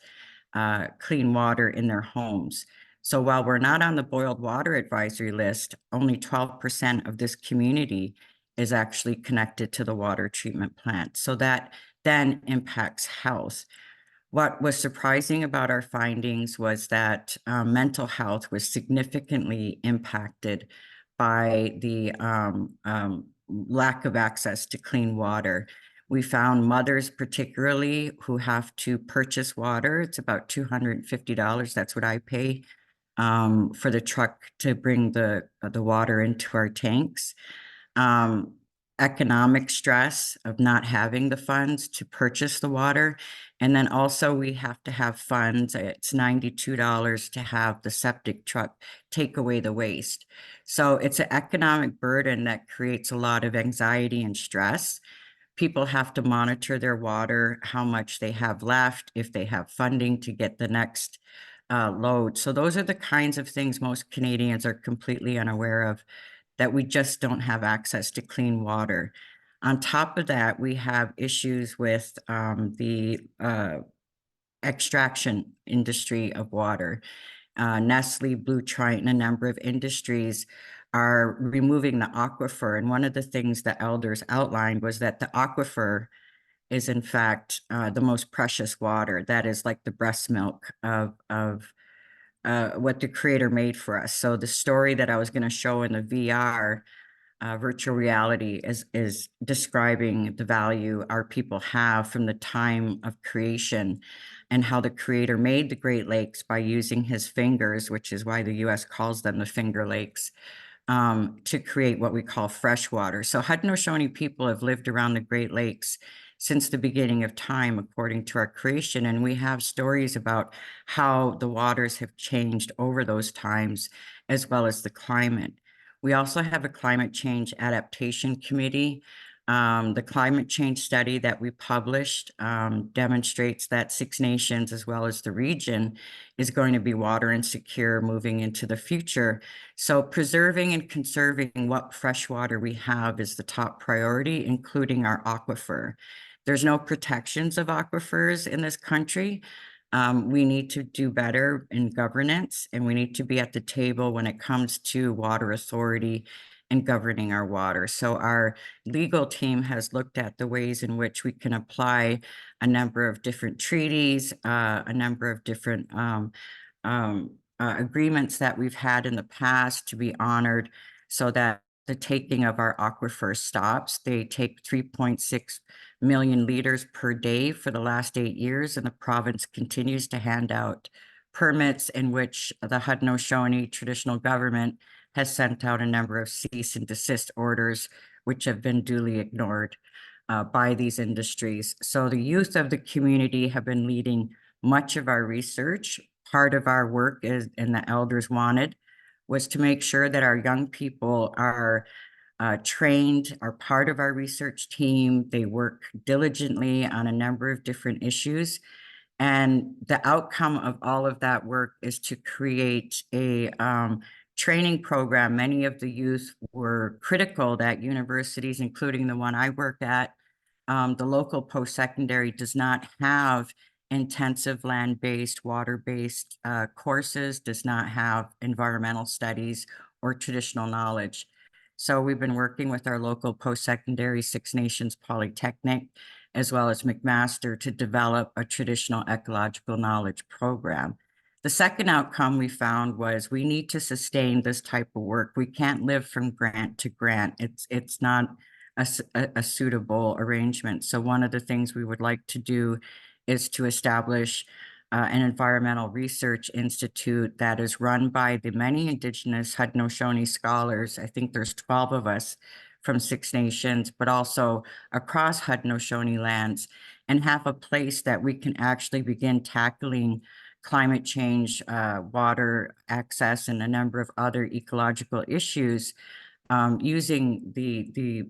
clean water in their homes. So while we're not on the boiled water advisory list, only 12% of this community is actually connected to the water treatment plant. So that then impacts health. What was surprising about our findings was that mental health was significantly impacted by the lack of access to clean water. We found mothers particularly who have to purchase water. It's about $250. That's what I pay for the truck to bring the water into our tanks. economic stress of not having the funds to purchase the water. And then also we have to have funds. It's $92 to have the septic truck take away the waste. So it's an economic burden that creates a lot of anxiety and stress. People have to monitor their water, how much they have left, if they have funding to get the next load. So those are the kinds of things most Canadians are completely unaware of, that we just don't have access to clean water. On top of that, we have issues with the extraction industry of water. Nestle, Blue Triton, a number of industries are removing the aquifer. And one of the things the elders outlined was that the aquifer is in fact the most precious water. That is like the breast milk of what the creator made for us. So the story that I was going to show in the VR virtual reality is describing the value our people have from the time of creation, and how the creator made the Great Lakes by using his fingers, which is why the US calls them the Finger Lakes, to create what we call fresh water. So Haudenosaunee people have lived around the Great Lakes since the beginning of time, according to our creation. And we have stories about how the waters have changed over those times, as well as the climate. We also have a climate change adaptation committee. The climate change study that we published demonstrates that Six Nations, as well as the region, is going to be water insecure moving into the future. So preserving and conserving what fresh water we have is the top priority, including our aquifer. There's no protections of aquifers in this country. We need to do better in governance, and we need to be at the table when it comes to water authority and governing our water. So our legal team has looked at the ways in which we can apply a number of different treaties, a number of different agreements that we've had in the past to be honored, so that the taking of our aquifer stops. They take 3.6 million liters per day for the last 8 years, and the province continues to hand out permits in which the Haudenosaunee traditional government has sent out a number of cease and desist orders, which have been duly ignored by these industries. So the youth of the community have been leading much of our research. Part of our work is, and the elders wanted, was to make sure that our young people are trained, are part of our research team. They work diligently on a number of different issues. And the outcome of all of that work is to create a training program. Many of the youth were critical that universities, including the one I work at, the local post-secondary does not have intensive land-based, water-based courses, does not have environmental studies or traditional knowledge. So we've been working with our local post-secondary Six Nations Polytechnic, as well as McMaster, to develop a traditional ecological knowledge program. The second outcome we found was we need to sustain this type of work. We can't live from grant to grant. It's not a suitable arrangement. So one of the things we would like to do is to establish an environmental research institute that is run by the many Indigenous Haudenosaunee scholars. I think there's 12 of us from Six Nations, but also across Haudenosaunee lands, and have a place that we can actually begin tackling climate change, water access, and a number of other ecological issues using the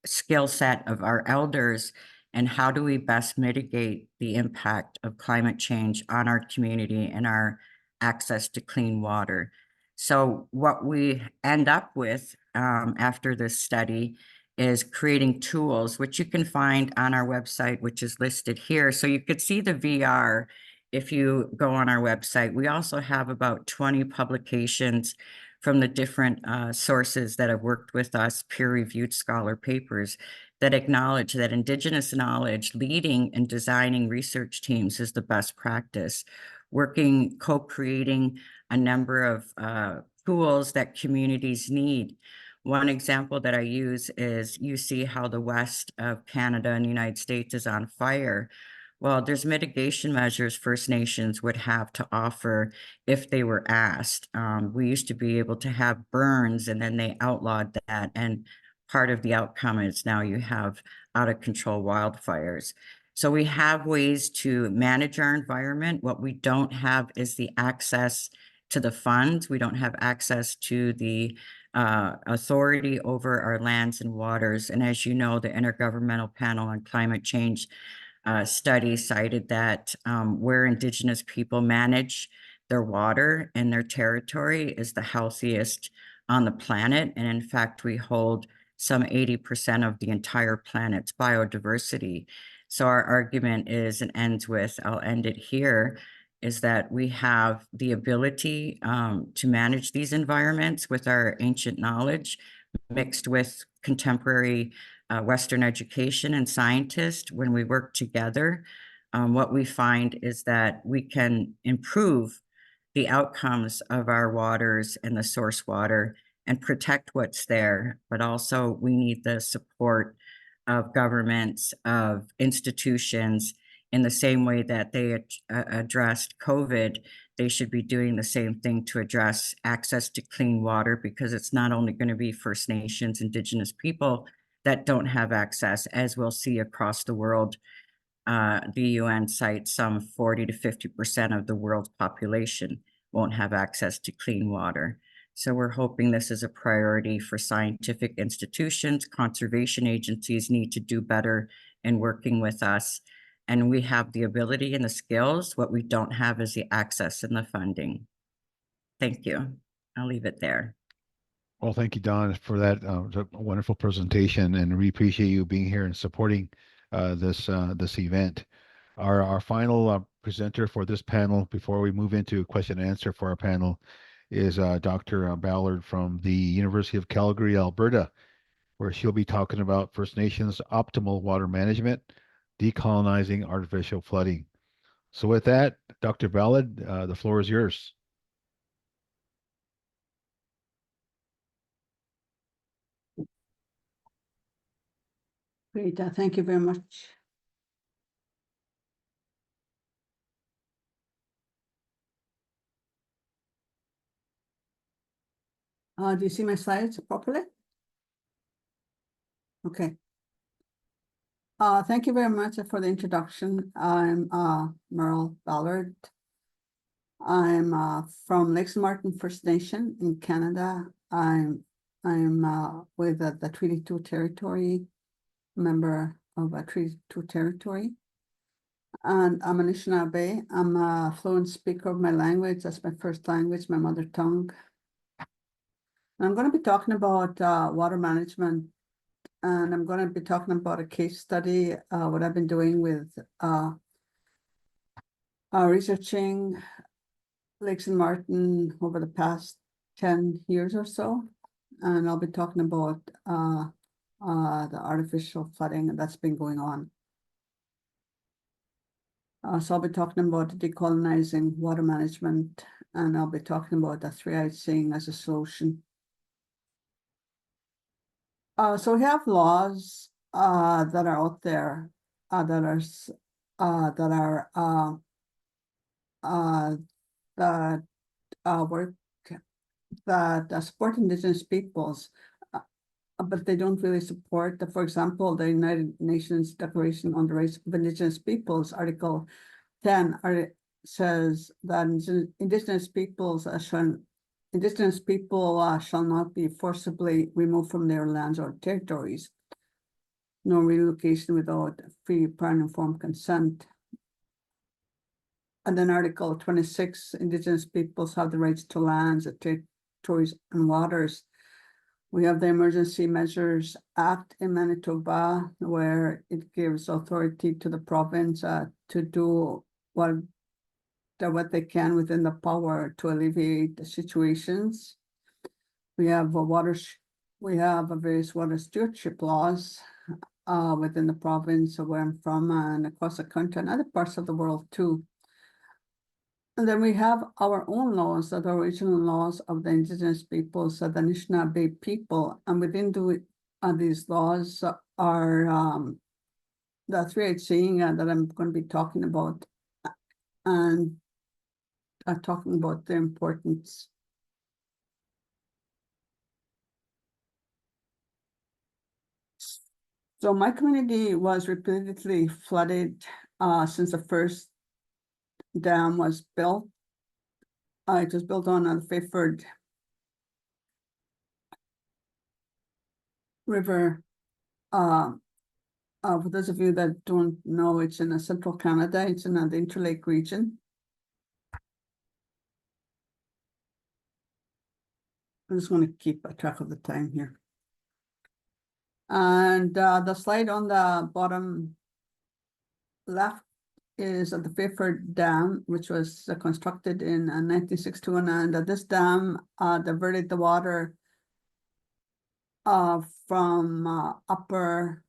skill set of our elders, and how do we best mitigate the impact of climate change on our community and our access to clean water. So what we end up with after this study is creating tools, which you can find on our website, which is listed here. So you could see the VR if you go on our website. We also have about 20 publications from the different sources that have worked with us, peer-reviewed scholar papers, that acknowledge that Indigenous knowledge, leading and designing research teams, is the best practice. Working, co-creating a number of tools that communities need. One example that I use is, you see how the west of Canada and the United States is on fire. Well, there's mitigation measures First Nations would have to offer if they were asked. We used to be able to have burns, and then they outlawed that. And part of the outcome is now you have out of control wildfires. So we have ways to manage our environment. What we don't have is the access to the funds. We don't have access to the authority over our lands and waters. And as you know, the Intergovernmental Panel on Climate Change study cited that where Indigenous people manage their water and their territory is the healthiest on the planet. And in fact, we hold some 80% of the entire planet's biodiversity. So our argument is, and ends with, I'll end it here, is that we have the ability to manage these environments with our ancient knowledge mixed with contemporary Western education and scientists. When we work together, what we find is that we can improve the outcomes of our waters and the source water and protect what's there. But also we need the support of governments, of institutions, in the same way that they addressed COVID. They should be doing the same thing to address access to clean water, because it's not only going to be First Nations, Indigenous people that don't have access, as we'll see across the world. The UN cites some 40 to 50% of the world's population won't have access to clean water. So we're hoping this is a priority for scientific institutions. Conservation agencies need to do better in working with us. And we have the ability and the skills. What we don't have is the access and the funding. Thank you. I'll leave it there. Well, thank you, Don, for that wonderful presentation, and we appreciate you being here and supporting this event. Our final presenter for this panel, before we move into question and answer for our panel, is Dr. Ballard from the University of Calgary, Alberta, where she'll be talking about First Nations optimal water management, decolonizing artificial flooding. So with that, Dr. Ballard, the floor is yours. Great, thank you very much. Do you see my slides properly? Okay. Thank you very much for the introduction. I'm Merle Ballard. I'm from Lakes Martin First Nation in Canada. I'm with the Treaty 2 territory, member of a Treaty 2 territory. And I'm an Anishinaabe. I'm a fluent speaker of my language. That's my first language, my mother tongue. And I'm going to be talking about water management, and I'm going to be talking about a case study, what I've been doing with researching Lakes and Martin over the past 10 years or so. And I'll be talking about the artificial flooding that's been going on. So I'll be talking about decolonizing water management, and I'll be talking about the three-eyed seeing as a solution. So we have laws that are out there that support Indigenous peoples, but they don't really support, for example, the United Nations Declaration on the Rights of Indigenous Peoples, Article 10 says that Indigenous people shall not be forcibly removed from their lands or territories, no relocation without free, prior, and informed consent. And then Article 26, Indigenous peoples have the rights to lands, territories, and waters. We have the Emergency Measures Act in Manitoba, where it gives authority to the province to do what they can within the power to alleviate the situations. We have various water stewardship laws within the province of where I'm from and across the country and other parts of the world too. And then we have our own laws, that are original laws of the Indigenous peoples, the Anishinaabe people, and within these laws are the three-eyed seeing that I'm going to be talking about, and talking about their importance. So my community was repeatedly flooded since the first dam was built. It was built on the Fairford River. For those of you that don't know, it's in central Canada. It's in the Interlake region. I just want to keep a track of the time here. And the slide on the bottom left is at the Fairford Dam, which was constructed in 1962. And this dam diverted the water from upper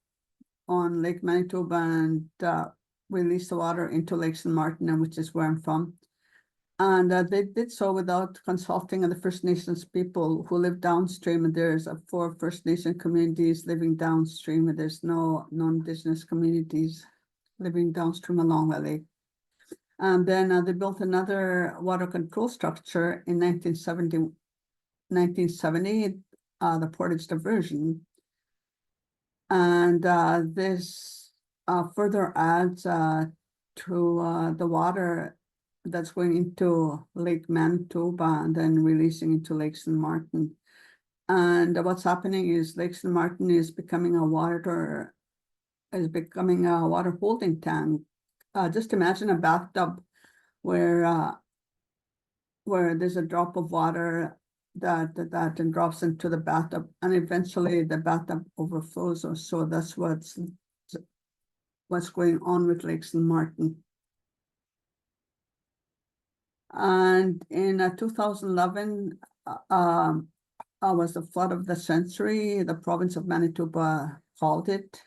on Lake Manitoba and released the water into Lake St. Martin, which is where I'm from. And they did so without consulting the First Nations people who live downstream. And there's 4 First Nation communities living downstream, and there's no Indigenous communities living downstream along the lake. And then they built another water control structure in 1970, the Portage Diversion. And this further adds to the water that's going into Lake Manitoba and then releasing into Lake St. Martin. And what's happening is Lake St. Martin is becoming a water holding tank. Just imagine a bathtub where there's a drop of water that drops into the bathtub, and eventually the bathtub overflows. Or so that's what's going on with Lake St. Martin. And in 2011 was the flood of the century. The province of Manitoba called it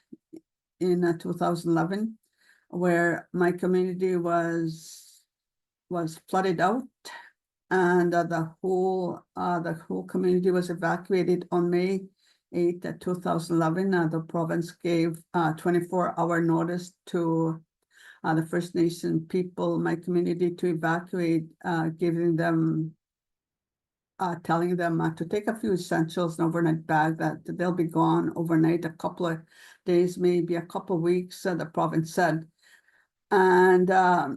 in 2011, where my community was flooded out, and the whole community was evacuated on May 8th, 2011. The province gave 24-hour notice to the First Nation people, my community, to evacuate, telling them to take a few essentials, an overnight bag, that they'll be gone overnight, a couple of days, maybe a couple of weeks, the province said. And they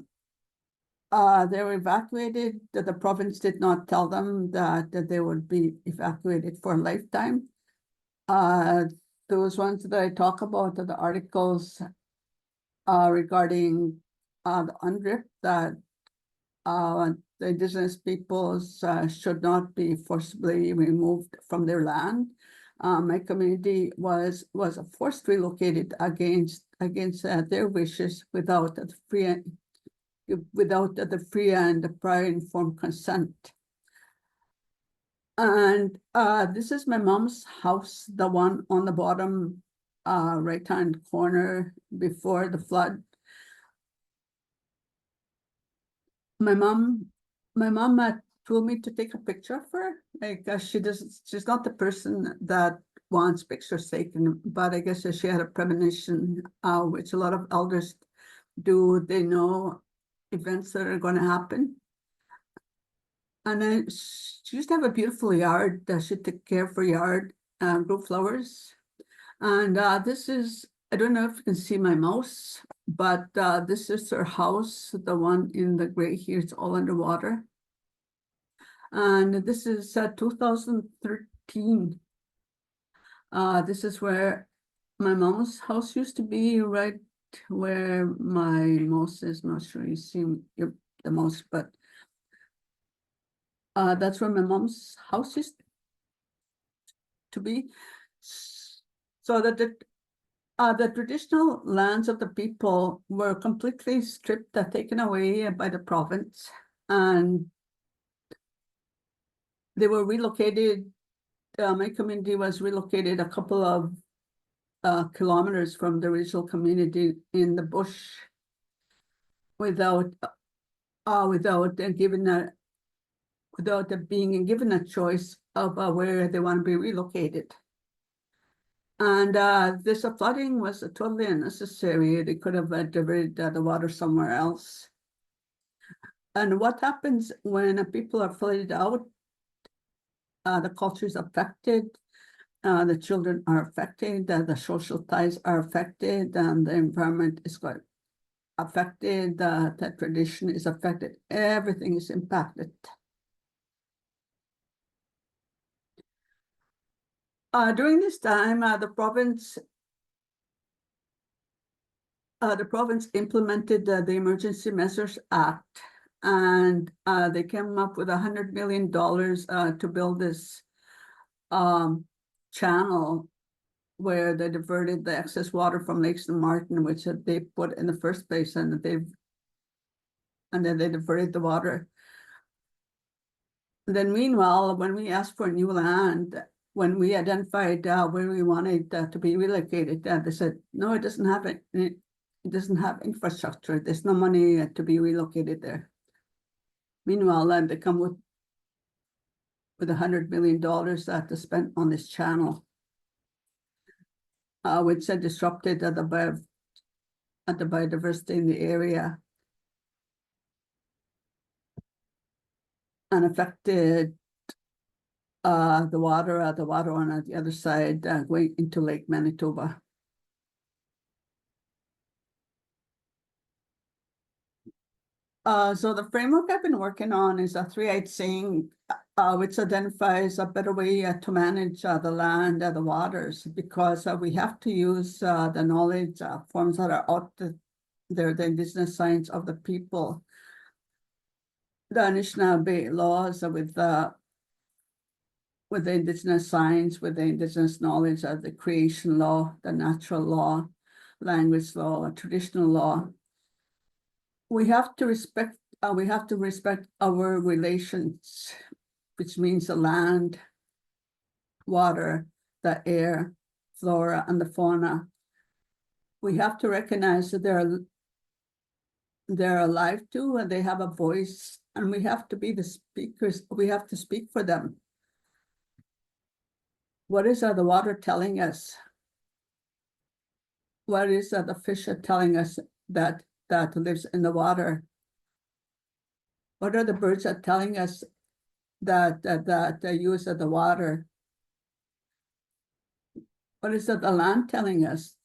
were evacuated. The province did not tell them that they would be evacuated for a lifetime. Those ones that I talk about are the articles regarding the UNDRIP, that the Indigenous peoples should not be forcibly removed from their land. My community was forced relocated against their wishes without the free and prior informed consent. And this is my mom's house, the one on the bottom right-hand corner before the flood. My mom told me to take a picture of her. Like she's not the person that wants pictures taken, but I guess she had a premonition, which a lot of elders do. They know events that are going to happen. And then she used to have a beautiful yard. She took care of her yard, grew flowers. And this is, I don't know if you can see my mouse, but this is her house, the one in the gray here. It's all underwater. And this is 2013. This is where my mom's house used to be, right where my mouse is. I'm not sure you see the mouse, but that's where my mom's house used to be. So that the traditional lands of the people were completely stripped, taken away by the province, and they were relocated. My community was relocated a couple of kilometers from the original community in the bush without being given a choice of where they want to be relocated. And this flooding was totally unnecessary. They could have diverted the water somewhere else. And what happens when people are flooded out? The culture is affected. The children are affected, the social ties are affected, and the environment is quite affected, the tradition is affected, everything is impacted. During this time, the province implemented the Emergency Measures Act, and they came up with $100 million to build this channel where they diverted the excess water from Lake St. Martin, which they put in the first place, and then they diverted the water. Then meanwhile, when we asked for new land, when we identified where we wanted to be relocated, they said, no, it doesn't have it. It doesn't have infrastructure. There's no money to be relocated there. Meanwhile, they come with $100 million to spend on this channel, which disrupted the biodiversity in the area and affected the water on the other side going into Lake Manitoba. So the framework I've been working on is a three-eyed saying, which identifies a better way to manage the land and the waters, because we have to use the knowledge forms that are out there, the indigenous science of the people, the Anishinaabe laws with the indigenous science, with the indigenous knowledge of the creation law, the natural law, language law, traditional law. We have to respect our relations, which means the land, water, the air, flora, and the fauna. We have to recognize that they're alive too, and they have a voice, and we have to be the speakers. We have to speak for them. What is the water telling us? What is the fish are telling us that lives in the water? What are the birds are telling us that use of the water? What is the land telling us?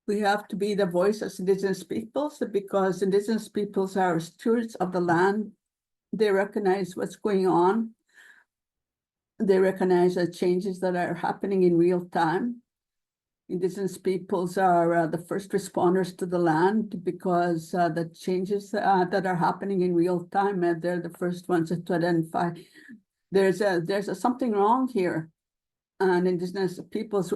We have to be the voice as Indigenous peoples, because Indigenous peoples are stewards of the land. They recognize what's going on. They recognize the changes that are happening in real time. Indigenous peoples are the first responders to the land, because the changes that are happening in real time, they're the first ones to identify there's something wrong here, and Indigenous peoples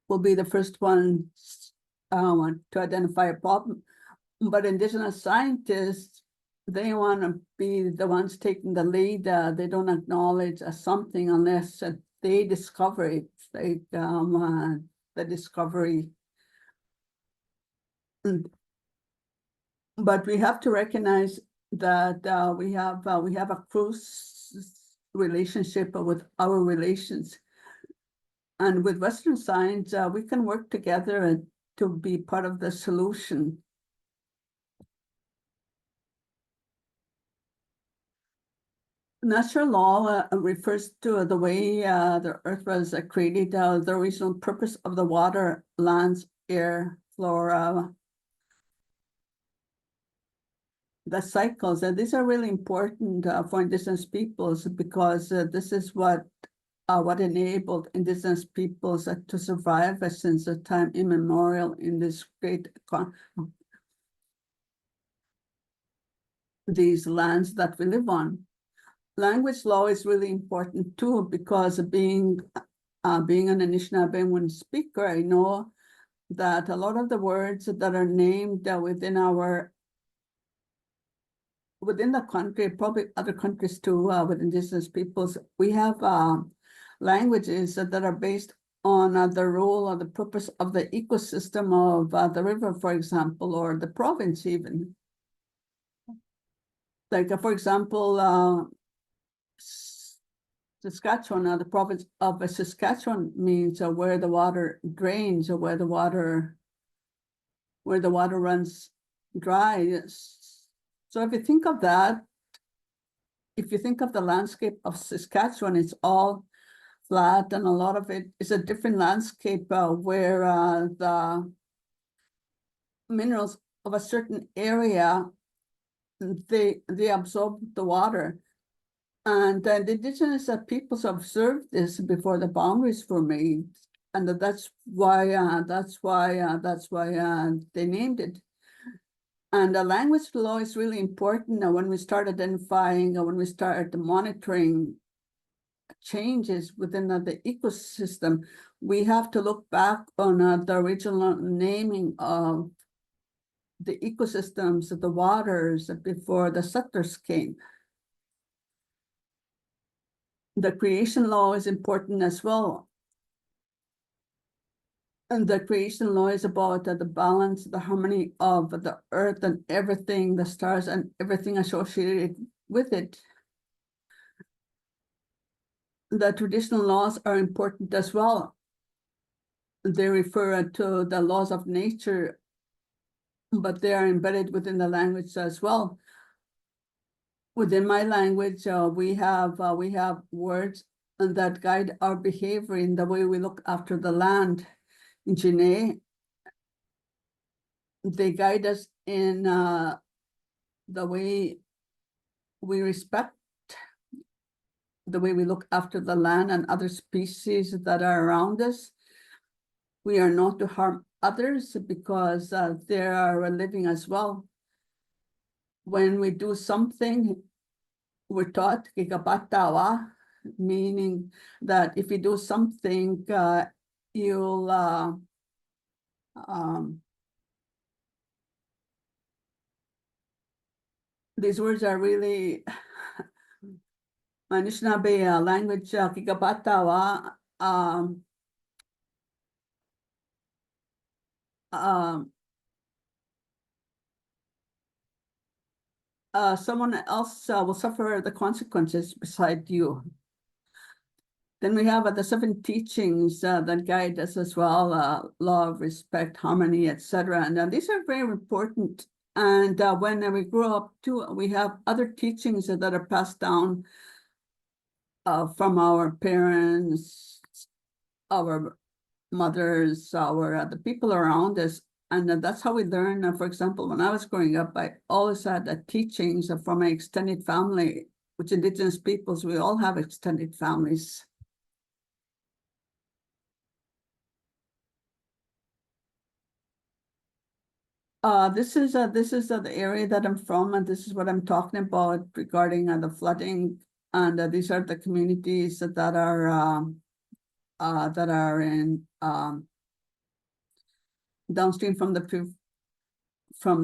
will be the first ones to identify a problem. But Indigenous scientists, they want to be the ones taking the lead. They don't acknowledge something unless they discover it, like the discovery. But we have to recognize that we have a close relationship with our relations, and with Western science, we can work together to be part of the solution. Natural law refers to the way the earth was created, the original purpose of the water, lands, air, flora, the cycles. And these are really important for Indigenous peoples, because this is what enabled Indigenous peoples to survive since the time immemorial in this great these lands that we live on. Language law is really important too, because being an Anishinaabe speaker, I know that a lot of the words that are named within the country, probably other countries too, with Indigenous peoples, we have languages that are based on the role or the purpose of the ecosystem of the river, for example, or the province even. Like, for example, Saskatchewan, the province of Saskatchewan means where the water drains, or where the water runs dry. So if you think of that, if you think of the landscape of Saskatchewan, it's all flat, and a lot of it is a different landscape where the minerals of a certain area, they absorb the water. And the Indigenous peoples observed this before the boundaries were made, and that's why they named it. And the language law is really important when we start identifying, when we start monitoring changes within the ecosystem. We have to look back on the original naming of the ecosystems of the waters before the settlers came. The creation law is important as well. And the creation law is about the balance, the harmony of the earth and everything, the stars and everything associated with it. The traditional laws are important as well. They refer to the laws of nature, but they are embedded within the language as well. Within my language, we have words that guide our behavior in the way we look after the land. In Jine, they guide us in the way we respect, the way we look after the land and other species that are around us. We are not to harm others because they are living as well. When we do something, we're taught kikapatawa, meaning that if you do something, you'll these words are really Anishinaabe language, kikapatawa. Someone else will suffer the consequences beside you. Then we have the 7 teachings that guide us as well, love, respect, harmony, etc. And these are very important. And when we grow up too, we have other teachings that are passed down from our parents, our mothers, the people around us. And that's how we learn. For example, when I was growing up, I always had teachings from my extended family, which Indigenous peoples, we all have extended families. This is the area that I'm from, and this is what I'm talking about regarding the flooding. And these are the communities that are in downstream from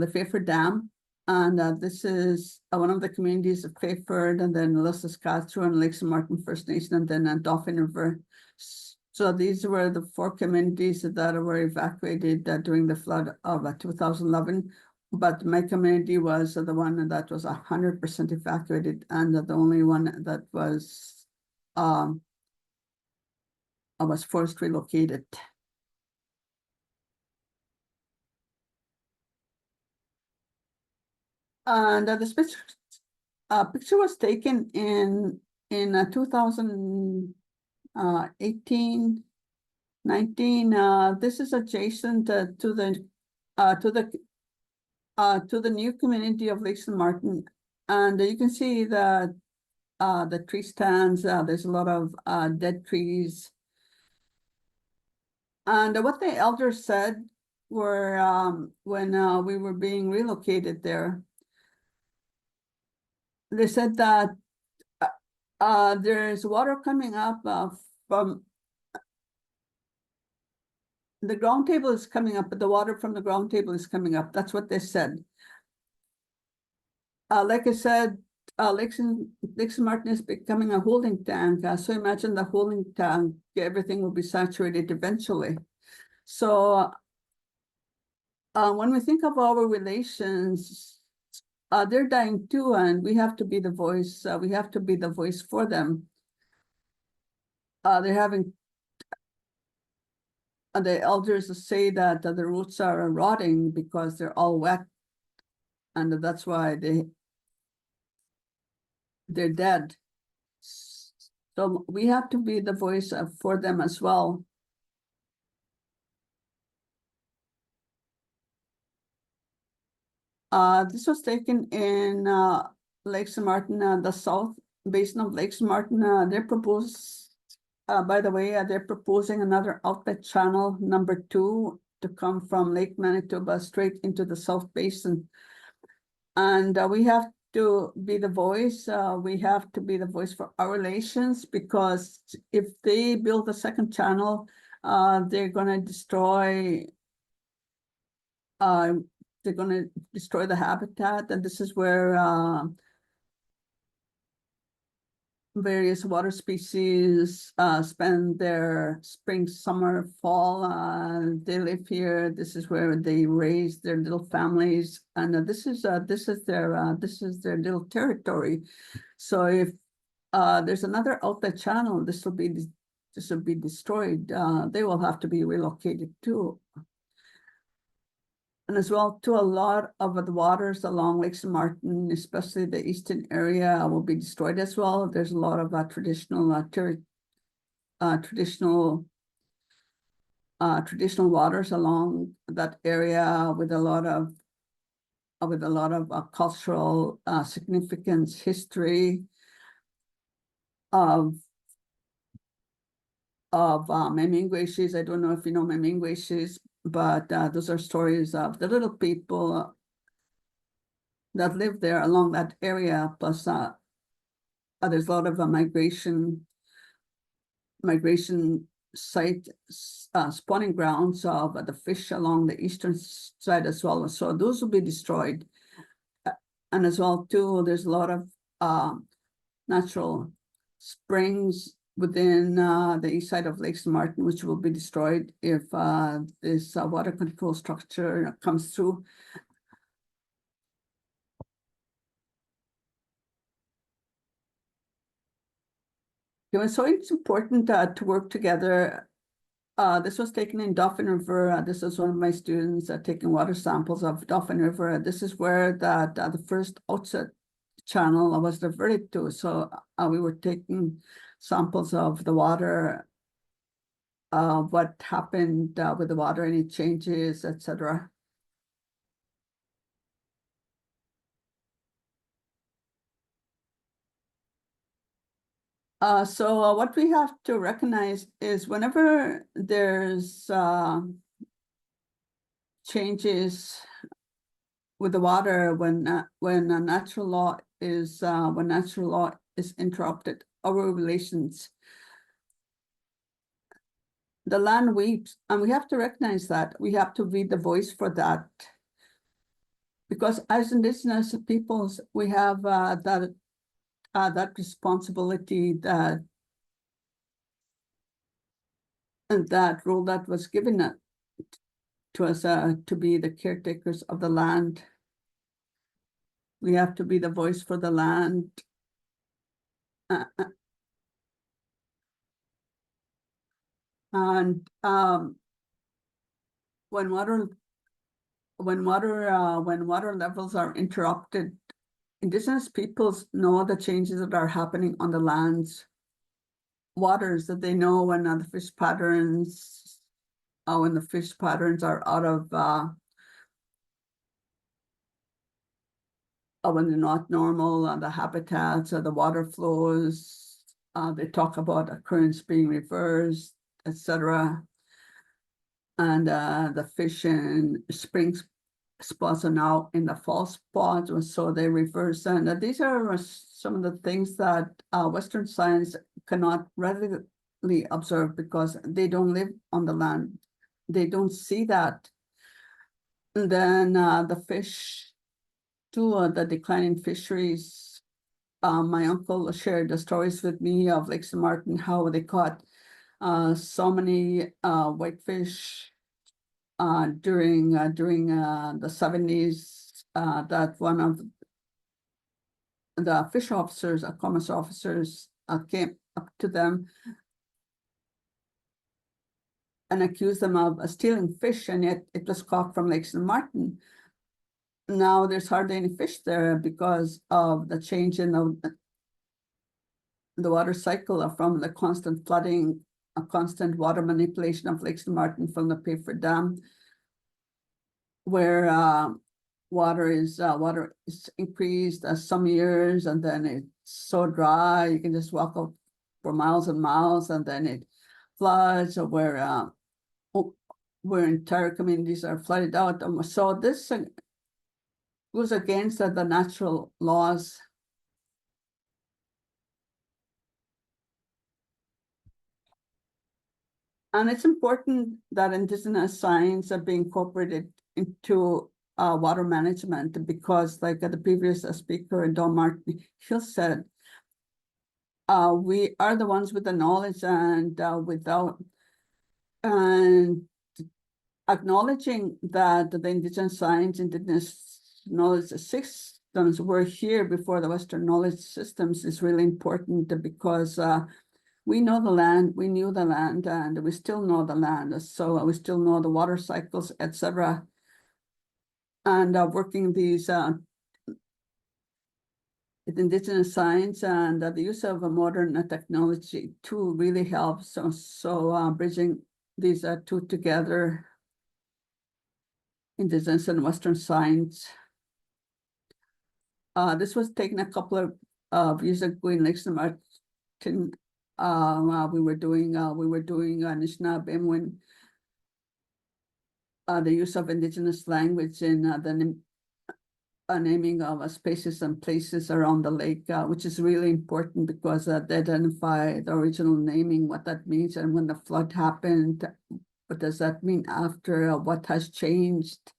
the Fairford Dam. And this is one of the communities of Fairford, and then Little Saskatchewan, Lake St. Martin First Nation, and then Dauphin River. So these were the 4 communities that were evacuated during the flood of 2011. But my community was the one that was 100% evacuated, and the only one that was forced relocated. And this picture was taken in 2018, 19. This is adjacent to the new community of Lake St. Martin, and you can see that the tree stands. There's a lot of dead trees, and what the elders said were when we were being relocated there. They said that there's water coming up from the ground table is coming up, but the water from the ground table is coming up. That's what they said. Like I said, Lake St. Martin is becoming a holding tank. So imagine the holding tank, everything will be saturated eventually. So when we think of our relations, they're dying too, and we have to be the voice. We have to be the voice for them. They're having the elders say that the roots are rotting because they're all wet, and that's why they're dead. So we have to be the voice for them as well. This was taken in Lake St. Martin, the south basin of Lake St. Martin. They're proposed, by the way, they're proposing another outlet channel, number 2, to come from Lake Manitoba straight into the south basin. And we have to be the voice. We have to be the voice for our relations, because if they build a second channel, they're going to destroy the habitat, and this is where various water species spend their spring, summer, fall. They live here. This is where they raise their little families, and this is their little territory. So if there's another outlet channel, this will be destroyed. They will have to be relocated too. And as well, to a lot of the waters along Lake St. Martin, especially the eastern area, will be destroyed as well. There's a lot of traditional waters along that area with a lot of cultural significance, history of Memingweshes. I don't know if you know Memingweshes, but those are stories of the little people that live there along that area. Plus, there's a lot of migration site, spawning grounds of the fish along the eastern side as well. So those will be destroyed. And as well too, there's a lot of natural springs within the east side of Lake St. Martin, which will be destroyed if this water control structure comes through. So it's important to work together. This was taken in Dauphin River. This is one of my students taking water samples of Dauphin River. This is where the first outset channel was diverted to. So we were taking samples of the water, what happened with the water, any changes, etc. So what we have to recognize is whenever there's changes with the water, when natural law is interrupted, our relations, the land weeps, and we have to recognize that. We have to be the voice for that, because as Indigenous peoples, we have that responsibility, that role that was given to us to be the caretakers of the land. We have to be the voice for the land. And when water levels are interrupted, Indigenous peoples know the changes that are happening on the land's waters, that they know when the fish patterns are out of when they're not normal, the habitats or the water flows. They talk about currents being reversed, etc. And the fish in spring spots are now in the fall spots, so they reverse. And these are some of the things that Western science cannot readily observe, because they don't live on the land. They don't see that. And then the fish, too, the declining fisheries. My uncle shared the stories with me of Lake St. Martin, how they caught so many whitefish during the 70s, that one of the fish officers, commerce officers, came up to them and accused them of stealing fish, and yet it was caught from Lake St. Martin. Now there's hardly any fish there because of the change in the water cycle from the constant flooding, a constant water manipulation of Lake St. Martin from the Payford Dam, where water is increased some years, and then it's so dry you can just walk out for miles and miles, and then it floods, or where entire communities are flooded out. So this goes against the natural laws. And it's important that Indigenous science be incorporated into water management, because like the previous speaker, Don Martin, he said, we are the ones with the knowledge, and acknowledging that the Indigenous science, Indigenous knowledge systems were here before the Western knowledge systems is really important, because we know the land, we knew the land, and we still know the land. So we still know the water cycles, etc. And working these Indigenous science and the use of modern technology to really help. So bridging these two together, Indigenous and Western science. This was taken a couple of years ago in Lake St. Martin. We were doing Anishinaabe, the use of Indigenous language in the naming of spaces and places around the lake, which is really important, because they identify the original naming, what that means, and when the flood happened, what does that mean after, what has changed.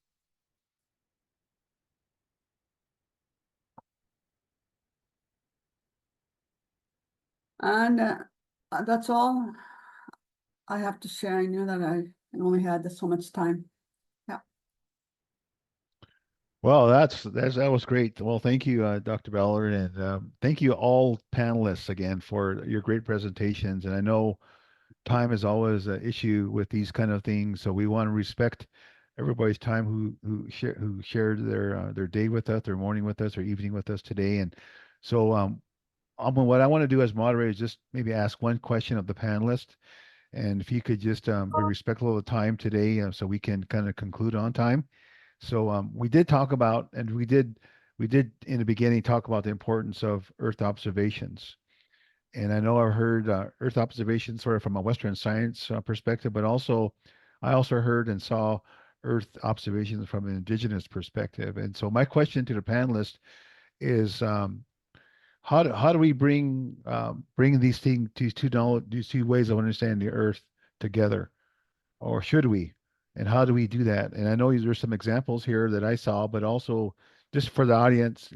And that's all I have to share. I knew that I only had so much time. Yeah. Well, that was great. Well, thank you, Dr. Ballard, and thank you all panelists again for your great presentations. And I know time is always an issue with these kind of things, so we want to respect everybody's time who shared their day with us, their morning with us, or evening with us today. And so, what I want to do as moderator is just maybe ask one question of the panelists. And if you could just be respectful of the time today, so we can kind of conclude on time. So we did talk about, and we did in the beginning talk about the importance of Earth observations. And I know I've heard Earth observations sort of from a Western science perspective, but I also heard and saw Earth observations from an Indigenous perspective. And so my question to the panelists is, how do we bring these two ways of understanding the Earth together, or should we? And how do we do that? And I know there's some examples here that I saw, but also just for the audience,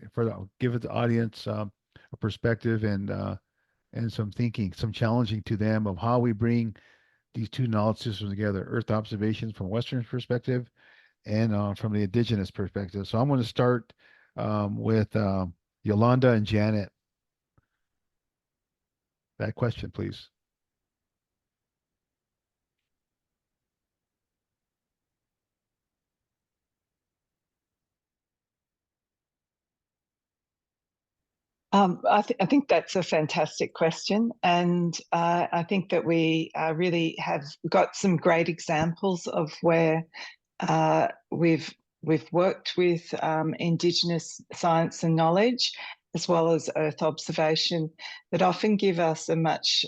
give the audience a perspective and some thinking, some challenging to them of how we bring these two knowledge systems together: Earth observations from a Western perspective and from the Indigenous perspective. So I'm going to start with Yolanda and Janet. That question, please. I think that's a fantastic question, and I think that we really have got some great examples of where we've worked with Indigenous science and knowledge, as well as Earth observation, that often give us a much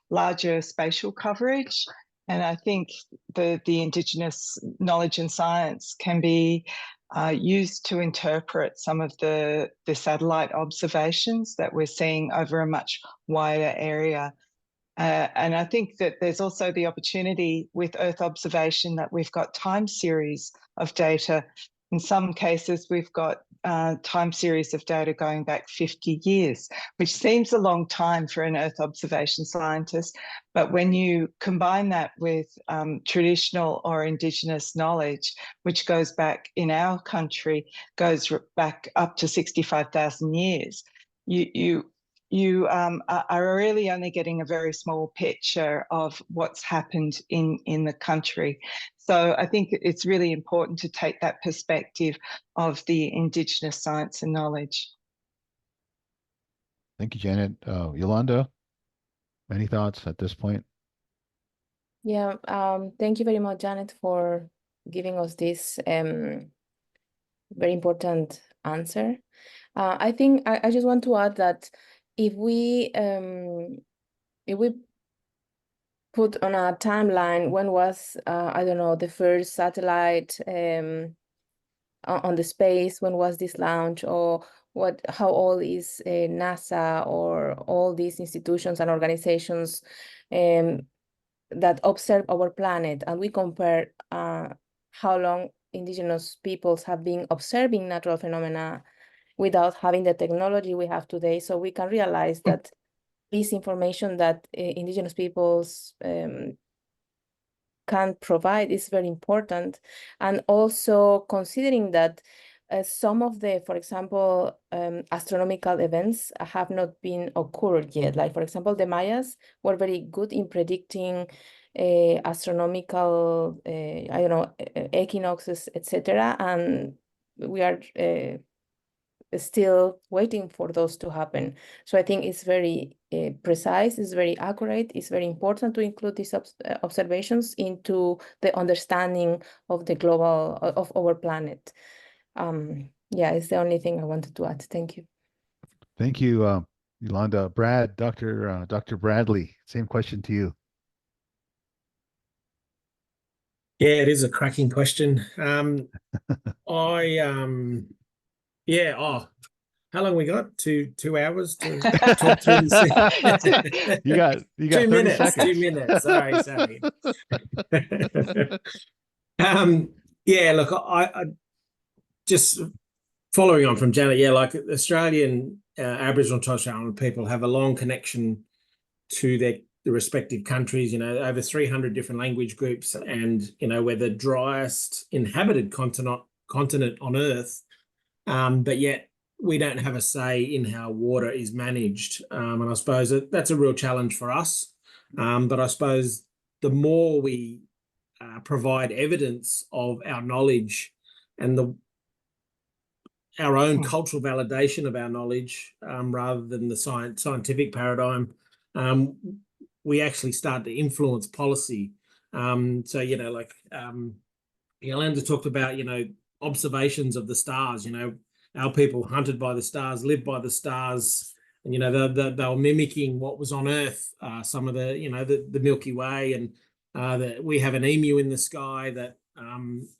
larger spatial coverage. And I think the Indigenous knowledge and science can be used to interpret some of the satellite observations that we're seeing over a much wider area. And I think that there's also the opportunity with Earth observation that we've got time series of data. In some cases, we've got time series of data going back 50 years, which seems a long time for an Earth observation scientist. But when you combine that with traditional or Indigenous knowledge, which goes back in our country, goes back up to 65,000 years, you are really only getting a very small picture of what's happened in the country. So I think it's really important to take that perspective of the Indigenous science and knowledge. Thank you, Janet. Yolanda, any thoughts at this point? Yeah, thank you very much, Janet, for giving us this very important answer. I think I just want to add that if we put on a timeline, when was I don't know, the first satellite on the space, when was this launch, or how old is NASA or all these institutions and organizations that observe our planet, and we compare how long Indigenous peoples have been observing natural phenomena without having the technology we have today, so we can realize that this information that Indigenous peoples can provide is very important. And also considering that some of the, for example, astronomical events have not been occurred yet. Like, for example, the Mayas were very good in predicting astronomical, I don't know, equinoxes, etc. And we are still waiting for those to happen. So I think it's very precise, it's very accurate, it's very important to include these observations into the understanding of the global, of our planet. Yeah, it's the only thing I wanted to add. Thank you. Thank you, Yolanda. Dr. Bradley, same question to you. Yeah, it is a cracking question. How long we got? Two hours to talk through this thing? You got 2 30 minutes. seconds. 2 minutes. Sorry. Yeah, look, I just following on from Janet. Yeah, like Australian Aboriginal and Torres Strait Islander people have a long connection to the respective countries. You know, over 300 different language groups, and you know, we're the driest inhabited continent on Earth, but yet we don't have a say in how water is managed. And I suppose that's a real challenge for us. But I suppose the more we provide evidence of our knowledge and our own cultural validation of our knowledge, rather than the scientific paradigm, we actually start to influence policy. So, you know, like Yolanda talked about, you know, observations of the stars. You know, our people hunted by the stars, lived by the stars, and you know they were mimicking what was on Earth. Some of the, you know, the Milky Way, and we have an emu in the sky that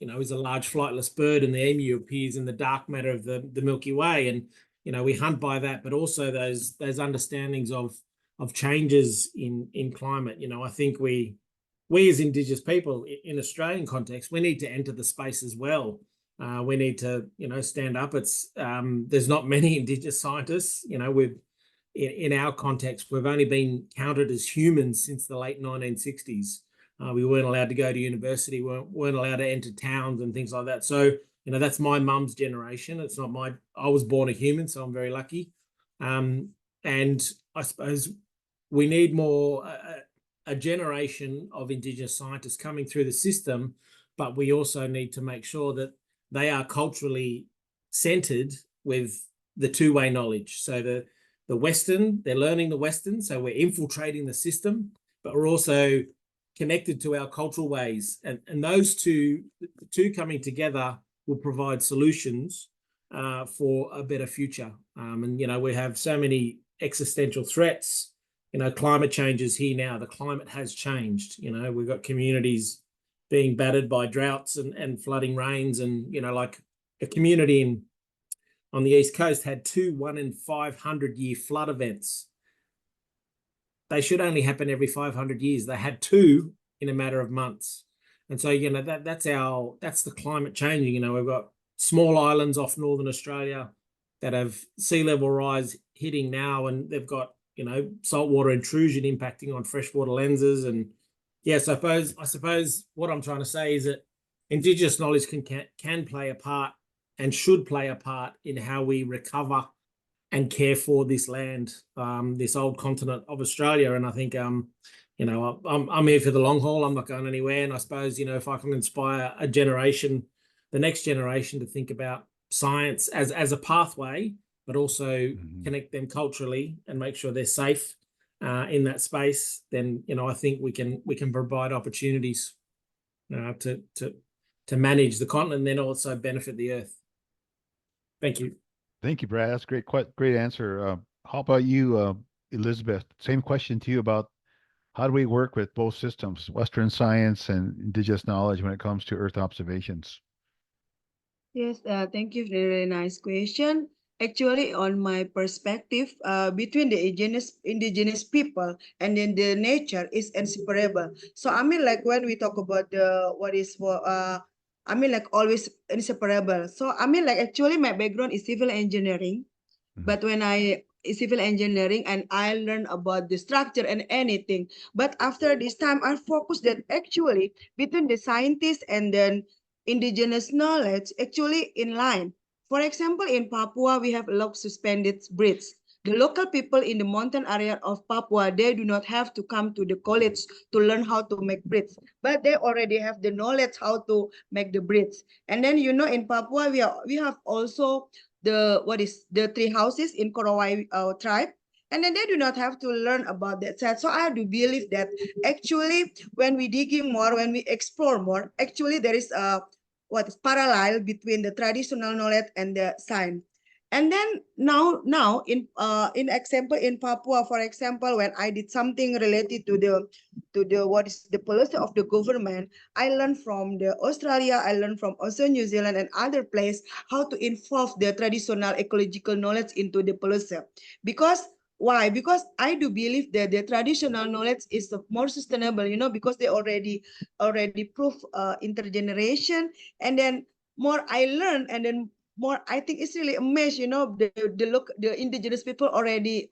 you know, is a large flightless bird, and the emu appears in the dark matter of the Milky Way, and you know, we hunt by that, but also those understandings of changes in climate. You know, I think we as Indigenous people in Australian context, we need to enter the space as well. We need to, you know, stand up. It's there's not many Indigenous scientists. You know, in our context, we've only been counted as humans since the late 1960s. We weren't allowed to go to university, weren't allowed to enter towns and things like that. So, you know, that's my mum's generation. It's not I was born a human, so I'm very lucky. And I suppose we need more, a generation of Indigenous scientists coming through the system, but we also need to make sure that they are culturally centered with the two-way knowledge. So the Western, they're learning the Western, so we're infiltrating the system, but we're also connected to our cultural ways. And those two coming together will provide solutions for a better future. And, you know, we have so many existential threats. You know, climate change is here now. The climate has changed. You know, we've got communities being battered by droughts and flooding rains. And, you know, like a community on the East Coast had 2 1-in-500-year flood events. They should only happen every 500 years. They had 2 in a matter of months. And so, you know, that's the climate changing. You know, we've got small islands off Northern Australia that have sea level rise hitting now, and they've got, you know, saltwater intrusion impacting on freshwater lenses. And yes, I suppose what I'm trying to say is that Indigenous knowledge can play a part and should play a part in how we recover and care for this land, this old continent of Australia. And I think, you know, I'm here for the long haul. I'm not going anywhere. And I suppose, you know, if I can inspire the next generation to think about science as a pathway, but also Mhm. connect them culturally and make sure they're safe in that space, then I think we can provide opportunities to manage the continent and then also benefit the earth. Thank you. Thank you, Brad. That's great. Quite great answer. How about you, Elizabeth? Same question to you about how do we work with both systems, Western science and Indigenous knowledge, when it comes to Earth observations? Yes, thank you. Very nice question. Actually, on my perspective, between the indigenous people and then the nature is inseparable. So I mean, like when we talk about the I mean, like always inseparable. So I mean, like actually, my background is civil engineering, but when I civil engineering and I learned about the structure and anything. But after this time, I focused that actually between the scientists and then indigenous knowledge actually in line. For example, in Papua, we have a lot of suspended bridge. The local people in the mountain area of Papua, they do not have to come to the college to learn how to make bridge, but they already have the knowledge how to make the bridge. And then, in Papua, we have also the three houses in Korowai tribe, and then they do not have to learn about that side. So I do believe that actually when we digging more, when we explore more, actually there is what is parallel between the traditional knowledge and the science. And then now in example in Papua, for example, when I did something related to the what is the policy of the government, I learned from the Australia, I learned from also New Zealand and other places how to involve the traditional ecological knowledge into the policy. Because why? Because I do believe that the traditional knowledge is more sustainable, because they already prove intergeneration, and then more I learn, and then more I think it's really amazing, the indigenous people already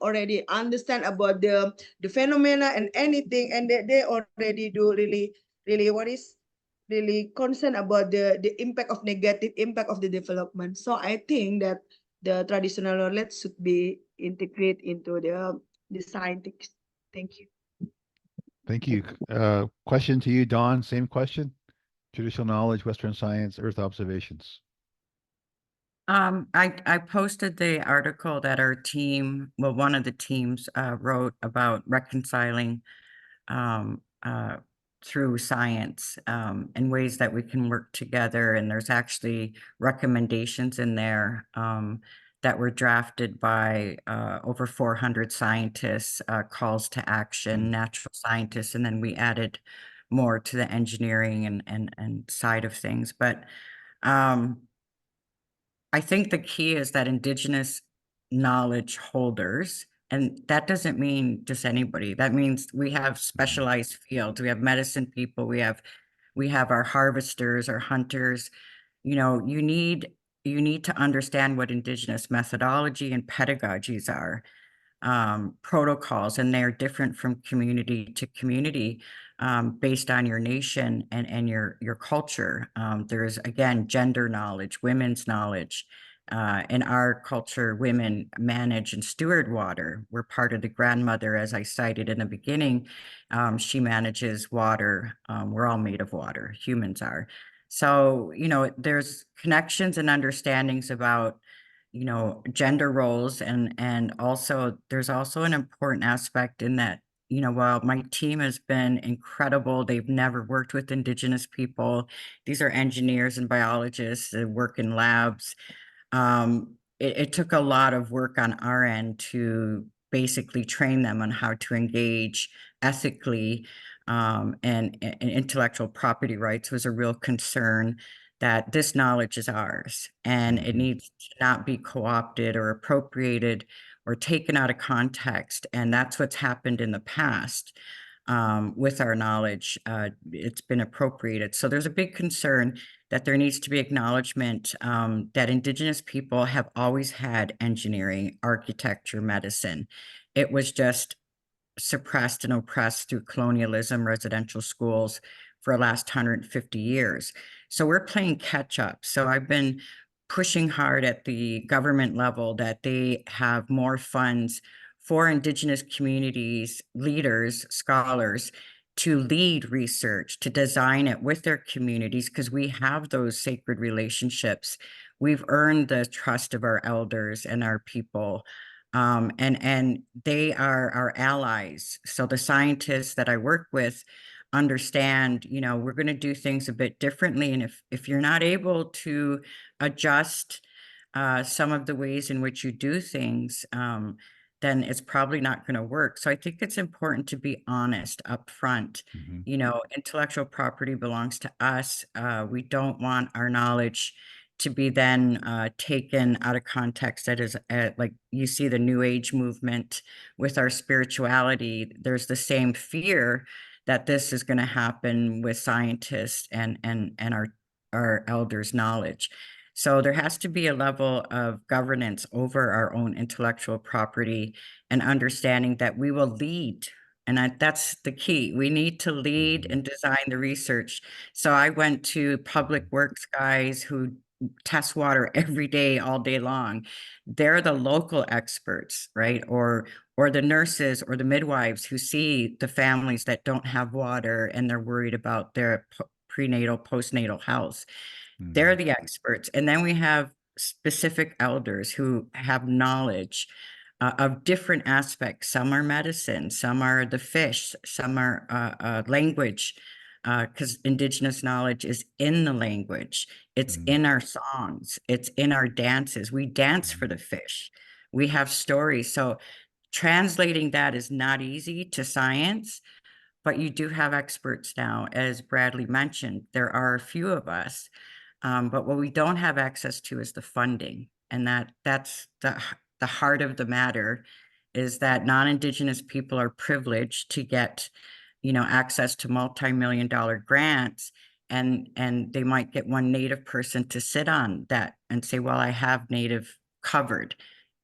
understand about the phenomena and anything, and they already do really really concerned about the impact of negative impact of the development. So I think that the traditional knowledge should be integrated into the scientific. Thank you. Thank you. Question to you, Dawn. Same question. Traditional knowledge, Western science, Earth observations. I posted the article that our team, well, one of the teams wrote about reconciling through science and ways that we can work together. And there's actually recommendations in there that were drafted by over 400 scientists, calls to action, natural scientists, and then we added more to the engineering and side of things. But I think the key is that Indigenous knowledge holders, and that doesn't mean just anybody. That means we have specialized fields. We have medicine people. We have our harvesters, our hunters. You need to understand what Indigenous methodology and pedagogies are, protocols, and they're different from community to community based on your nation and your culture. There's, again, gender knowledge, women's knowledge. In our culture, women manage and steward water. We're part of the grandmother, as I cited in the beginning. She manages water. We're all made of water, humans are. So, there's connections and understandings about gender roles, and also there's also an important aspect in that, while my team has been incredible, they've never worked with Indigenous people. These are engineers and biologists that work in labs. It took a lot of work on our end to basically train them on how to engage ethically, and intellectual property rights was a real concern, that this knowledge is ours and it needs to not be co-opted or appropriated or taken out of context. And that's what's happened in the past with our knowledge. It's been appropriated. So there's a big concern that there needs to be acknowledgement that Indigenous people have always had engineering, architecture, medicine. It was just suppressed and oppressed through colonialism, residential schools for the last 150 years. So we're playing catch up. So I've been pushing hard at the government level that they have more funds for Indigenous communities, leaders, scholars, to lead research, to design it with their communities, because we have those sacred relationships we've earned the trust of our elders and our people. And they are our allies. So the scientists that I work with understand, we're going to do things a bit differently. And if you're not able to adjust some of the ways in which you do things, then it's probably not going to work. So I think it's important to be honest up front. Intellectual property belongs to us. We don't want our knowledge to be then taken out of context. That is like you see the New Age movement with our spirituality. There's the same fear that this is going to happen with scientists and our elders' knowledge. So there has to be a level of governance over our own intellectual property and understanding that we will lead. And that's the key. We need to lead and design the research. So I went to public works guys who test water every day, all day long. They're the local experts, right? Or the nurses or the midwives who see the families that don't have water and they're worried about their prenatal, postnatal health. They're the experts. And then we have specific elders who have knowledge of different aspects. Some are medicine, some are the fish, some are language, because Indigenous knowledge is in the language. It's in our songs. It's in our dances. We dance for the fish. We have stories. So translating that is not easy to science, but you do have experts now. As Bradley mentioned, there are a few of us. But what we don't have access to is the funding. And that's the heart of the matter, is that non-Indigenous people are privileged to get, access to multi-million-dollar grants. And they might get one Native person to sit on that and say, well, I have Native covered.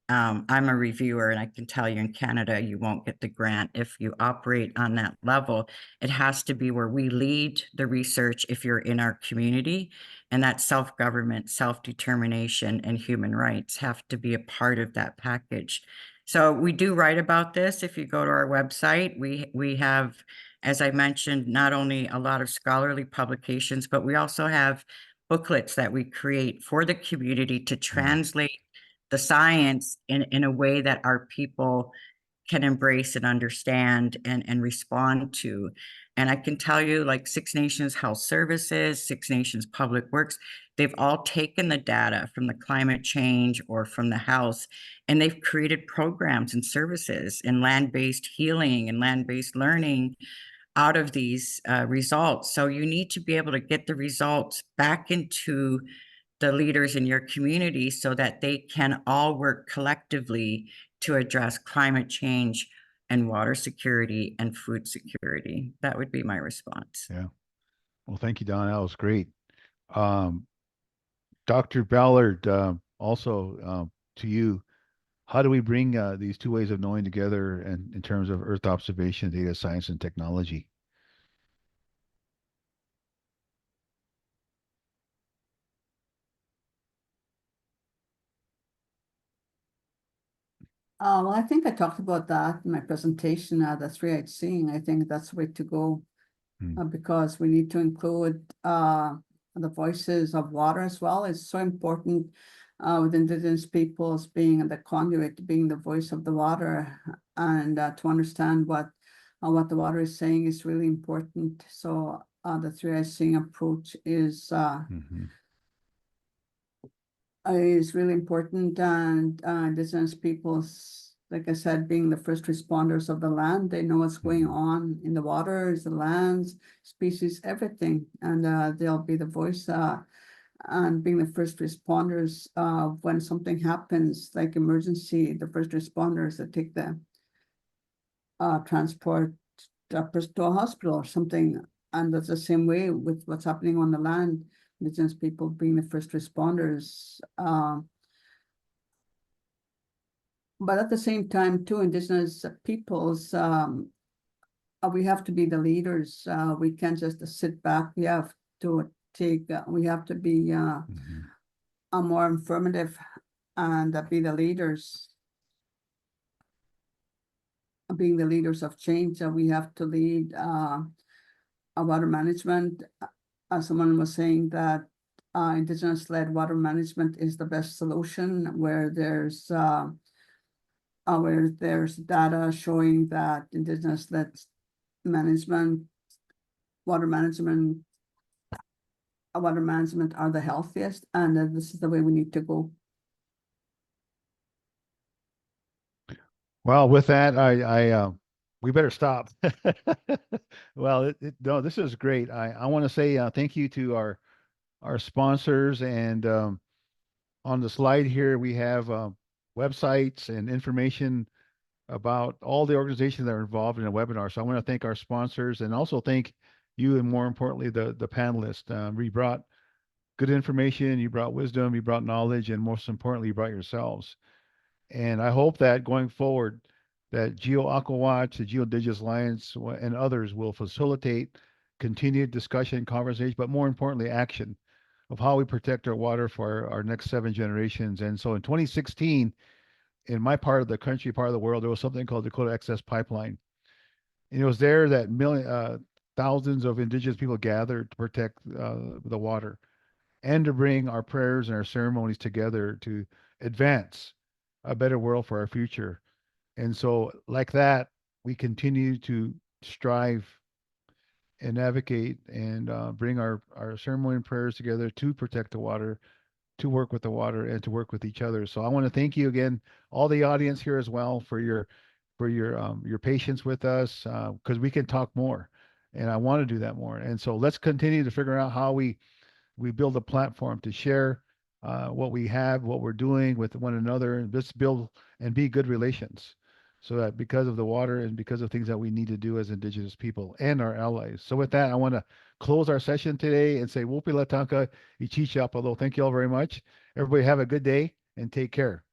I'm a reviewer, and I can tell you in Canada, you won't get the grant if you operate on that level. It has to be where we lead the research if you're in our community, and that self-government, self-determination, and human rights have to be a part of that package. So we do write about this. If you go to our website, we have, as I mentioned, not only a lot of scholarly publications, but we also have booklets that we create for the community to translate the science in a way that our people can embrace and understand and respond to. And I can tell you, like Six Nations Health Services, Six Nations Public Works, they've all taken the data from the climate change or from the health, and they've created programs and services in land-based healing and land-based learning out of these results. So you need to be able to get the results back into the leaders in your community so that they can all work collectively to address climate change and water security and food security. That would be my response. Yeah. Well, thank you, Don. That was great. Dr. Ballard, also to you, how do we bring these two ways of knowing together and in terms of Earth observation, data science, and technology? Well, I think I talked about that in my presentation, the three-eyed seeing. I think that's the way to go because we need to include the voices of water as well. It's so important with Indigenous peoples being the conduit, being the voice of the water, and to understand what the water is saying is really important. So the three-eyed seeing approach is really important, and Indigenous peoples, like I said, being the first responders of the land, they know what's going on in the waters, the lands, species, everything, and they'll be the voice and being the first responders when something happens, like emergency, the first responders that take the transport person to a hospital or something. And that's the same way with what's happening on the land. Indigenous people being the first responders. But at the same time, too, Indigenous peoples, we have to be the leaders. We can't just sit back. We have to we have to be more informative and be the leaders. Being the leaders of change, we have to lead water management. Someone was saying that indigenous-led water management is the best solution, where there's data showing that indigenous-led management, water management are the healthiest, and this is the way we need to go. Well, with that, we better stop. Well, no, this is great. I want to say thank you to our sponsors, and on the slide here we have websites and information about all the organizations that are involved in the webinar. So I want to thank our sponsors, and also thank you, and more importantly, the panelists. We brought good information, you brought wisdom, you brought knowledge, and most importantly, you brought yourselves. And I hope that going forward, that Geo Aqua Watch, the Geo Indigenous Alliance, and others will facilitate continued discussion, conversation, but more importantly, action of how we protect our water for our next 7 generations. And so in 2016, in my part of the country, part of the world, there was something called Dakota Access Pipeline. And it was there that thousands of indigenous people gathered to protect the water, and to bring our prayers and our ceremonies together to advance a better world for our future. And so, like that, we continue to strive and advocate and bring our ceremony and prayers together to protect the water, to work with the water, and to work with each other. So I want to thank you again, all the audience here as well, for your patience with us, because we can talk more, and I want to do that more. And so let's continue to figure out how we build a platform to share what we have, what we're doing with one another, and let's build and be good relations, so that because of the water and because of things that we need to do as Indigenous people and our allies. So with that, I want to close our session today and say, Wopi Latanka, Ichicha Palo. Thank you all very much. Everybody have a good day and take care.